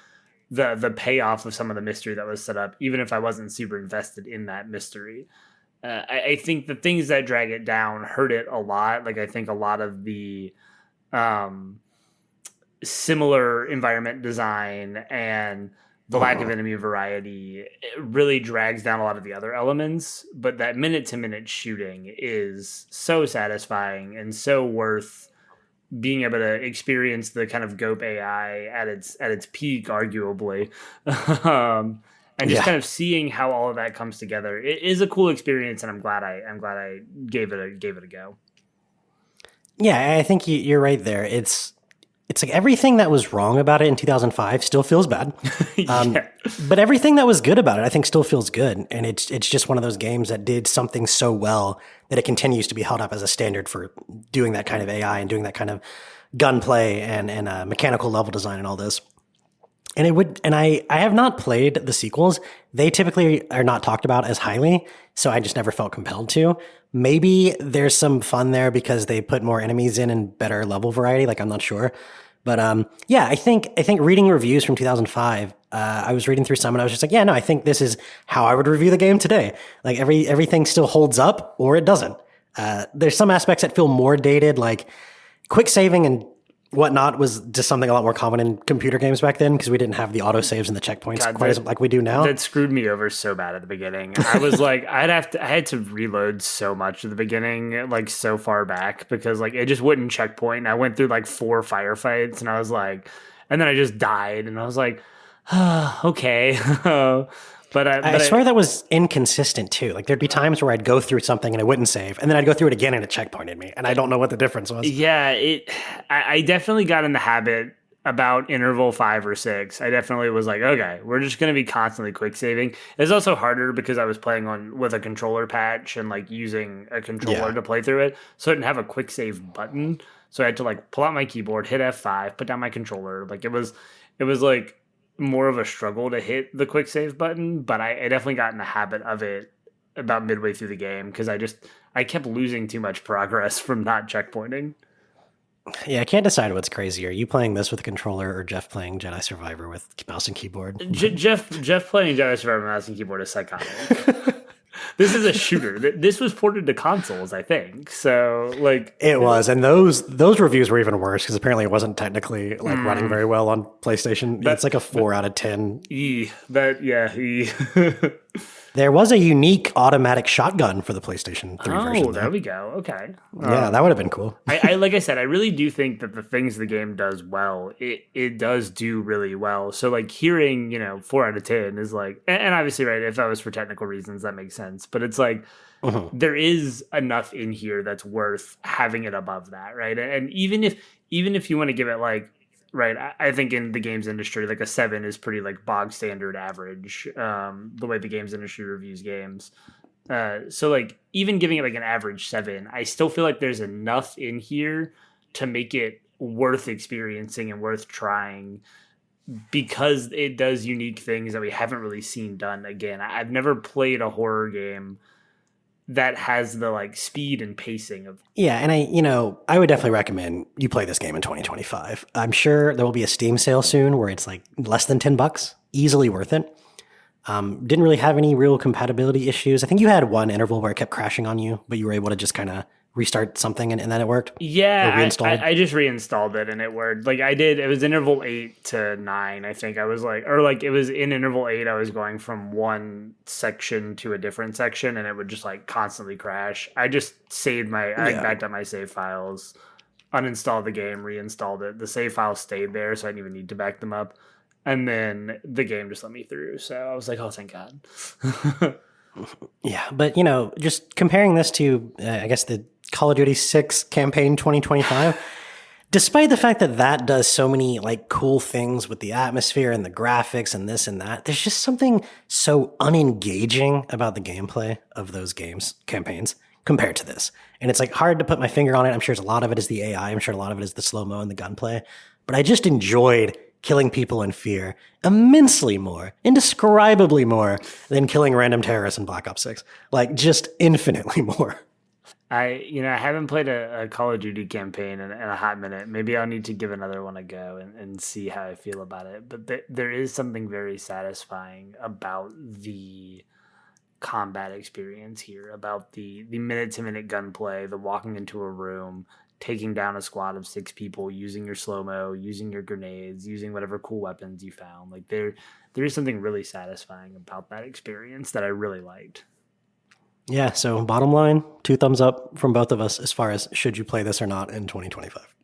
the payoff of some of the mystery that was set up, even if I wasn't super invested in that mystery. I think the things that drag it down hurt it a lot. Like I think a lot of the similar environment design and the lack of enemy variety really drags down a lot of the other elements. But that minute-to-minute shooting is so satisfying and so worth being able to experience the kind of GOAP AI at its peak, arguably, and just kind of seeing how all of that comes together. It is a cool experience, and I'm glad I gave it a go. Yeah, I think you're right there. It's like everything that was wrong about it in 2005 still feels bad, but everything that was good about it, I think, still feels good. And it's just one of those games that did something so well that it continues to be held up as a standard for doing that kind of AI and doing that kind of gunplay and mechanical level design and all this. And I have not played the sequels. They typically are not talked about as highly, so I just never felt compelled to. Maybe there's some fun there because they put more enemies in and better level variety. Like, I'm not sure. But I think reading reviews from 2005, I was reading through some and I was just like, yeah, no, I think this is how I would review the game today. Like everything still holds up or it doesn't. There's some aspects that feel more dated, like quick saving and whatnot was just something a lot more common in computer games back then because we didn't have the autosaves and the checkpoints quite as like we do now. That screwed me over so bad at the beginning. I was like, I had to reload so much at the beginning, like so far back because like it just wouldn't checkpoint. I went through like 4 firefights and I was like, and then I just died and I was like, okay. But I swear that was inconsistent too. Like there'd be times where I'd go through something and it wouldn't save, and then I'd go through it again and it checkpointed me, and I don't know what the difference was. Yeah, I definitely got in the habit about interval 5 or 6. I definitely was like, okay, we're just going to be constantly quick saving. It's also harder because I was playing with a controller patch and like using a controller to play through it, so I didn't have a quick save button. So I had to like pull out my keyboard, hit F5, put down my controller. Like it was like more of a struggle to hit the quick save button, but I definitely got in the habit of it about midway through the game because I kept losing too much progress from not checkpointing. Yeah, I can't decide what's crazier. You playing this with a controller or Jeff playing Jedi Survivor with mouse and keyboard? Jeff playing Jedi Survivor with mouse and keyboard is psychotic. This is a shooter. This was ported to consoles, I think. So, like, it was, and those reviews were even worse because apparently it wasn't technically like running very well on PlayStation. It's like a 4 out of 10. There was a unique automatic shotgun for the PlayStation 3 version. Oh, there we go. Okay. Yeah, that would have been cool. I like I said, I really do think that the things the game does well, it does do really well. So like hearing, 4 out of 10 is like, and obviously, right, if that was for technical reasons, that makes sense. But it's like, there is enough in here that's worth having it above that, right? And even even if you want to give it like, right, I think in the games industry, like a 7 is pretty like bog standard average, the way the games industry reviews games. So like even giving it like an average 7, I still feel like there's enough in here to make it worth experiencing and worth trying, because it does unique things that we haven't really seen done. Again, I've never played a horror game that has the like speed and pacing of. Yeah, and I would definitely recommend you play this game in 2025. I'm sure there will be a Steam sale soon where it's like less than $10, easily worth it. Didn't really have any real compatibility issues. I think you had one interval where it kept crashing on you, but you were able to just kind of restart something and then it worked. Yeah, I just reinstalled it and it worked. Like I did, it was interval 8 to 9. I think I was like, or like it was in interval 8. I was going from one section to a different section and it would just like constantly crash. I just saved I backed up my save files, uninstalled the game, reinstalled it. The save files stayed there, so I didn't even need to back them up. And then the game just let me through. So I was like, oh, thank God. Yeah, but just comparing this to, I guess, the Call of Duty 6 campaign 2025, despite the fact that that does so many like cool things with the atmosphere and the graphics and this and that, there's just something so unengaging about the gameplay of those campaigns compared to this. And it's like hard to put my finger on it. I'm sure a lot of it is the AI. I'm sure a lot of it is the slow-mo and the gunplay. But I just enjoyed killing people in Fear immensely more, indescribably more than killing random terrorists in Black Ops 6. Like, just infinitely more. I haven't played a Call of Duty campaign in a hot minute. Maybe I'll need to give another one a go and see how I feel about it. But there is something very satisfying about the combat experience here, about the minute-to-minute gunplay, the walking into a room, taking down a squad of 6 people, using your slow-mo, using your grenades, using whatever cool weapons you found. Like there is something really satisfying about that experience that I really liked. Yeah, so bottom line, 2 thumbs up from both of us as far as should you play this or not in 2025.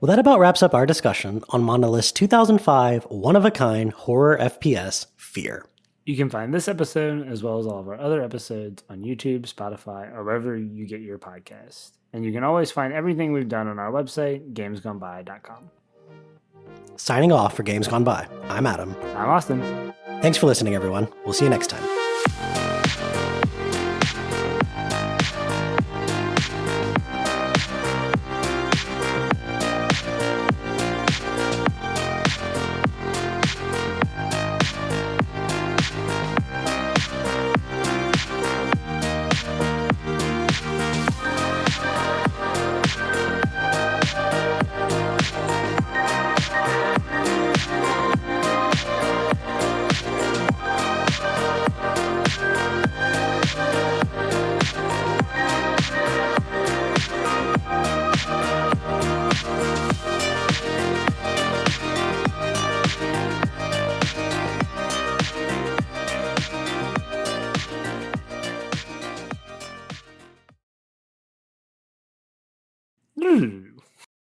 Well, that about wraps up our discussion on Monolith's 2005 one-of-a-kind horror FPS, F.E.A.R. You can find this episode, as well as all of our other episodes, on YouTube, Spotify, or wherever you get your podcast. And you can always find everything we've done on our website, gamesgoneby.com. Signing off for Games Gone By, I'm Adam. I'm Austin. Thanks for listening, everyone. We'll see you next time.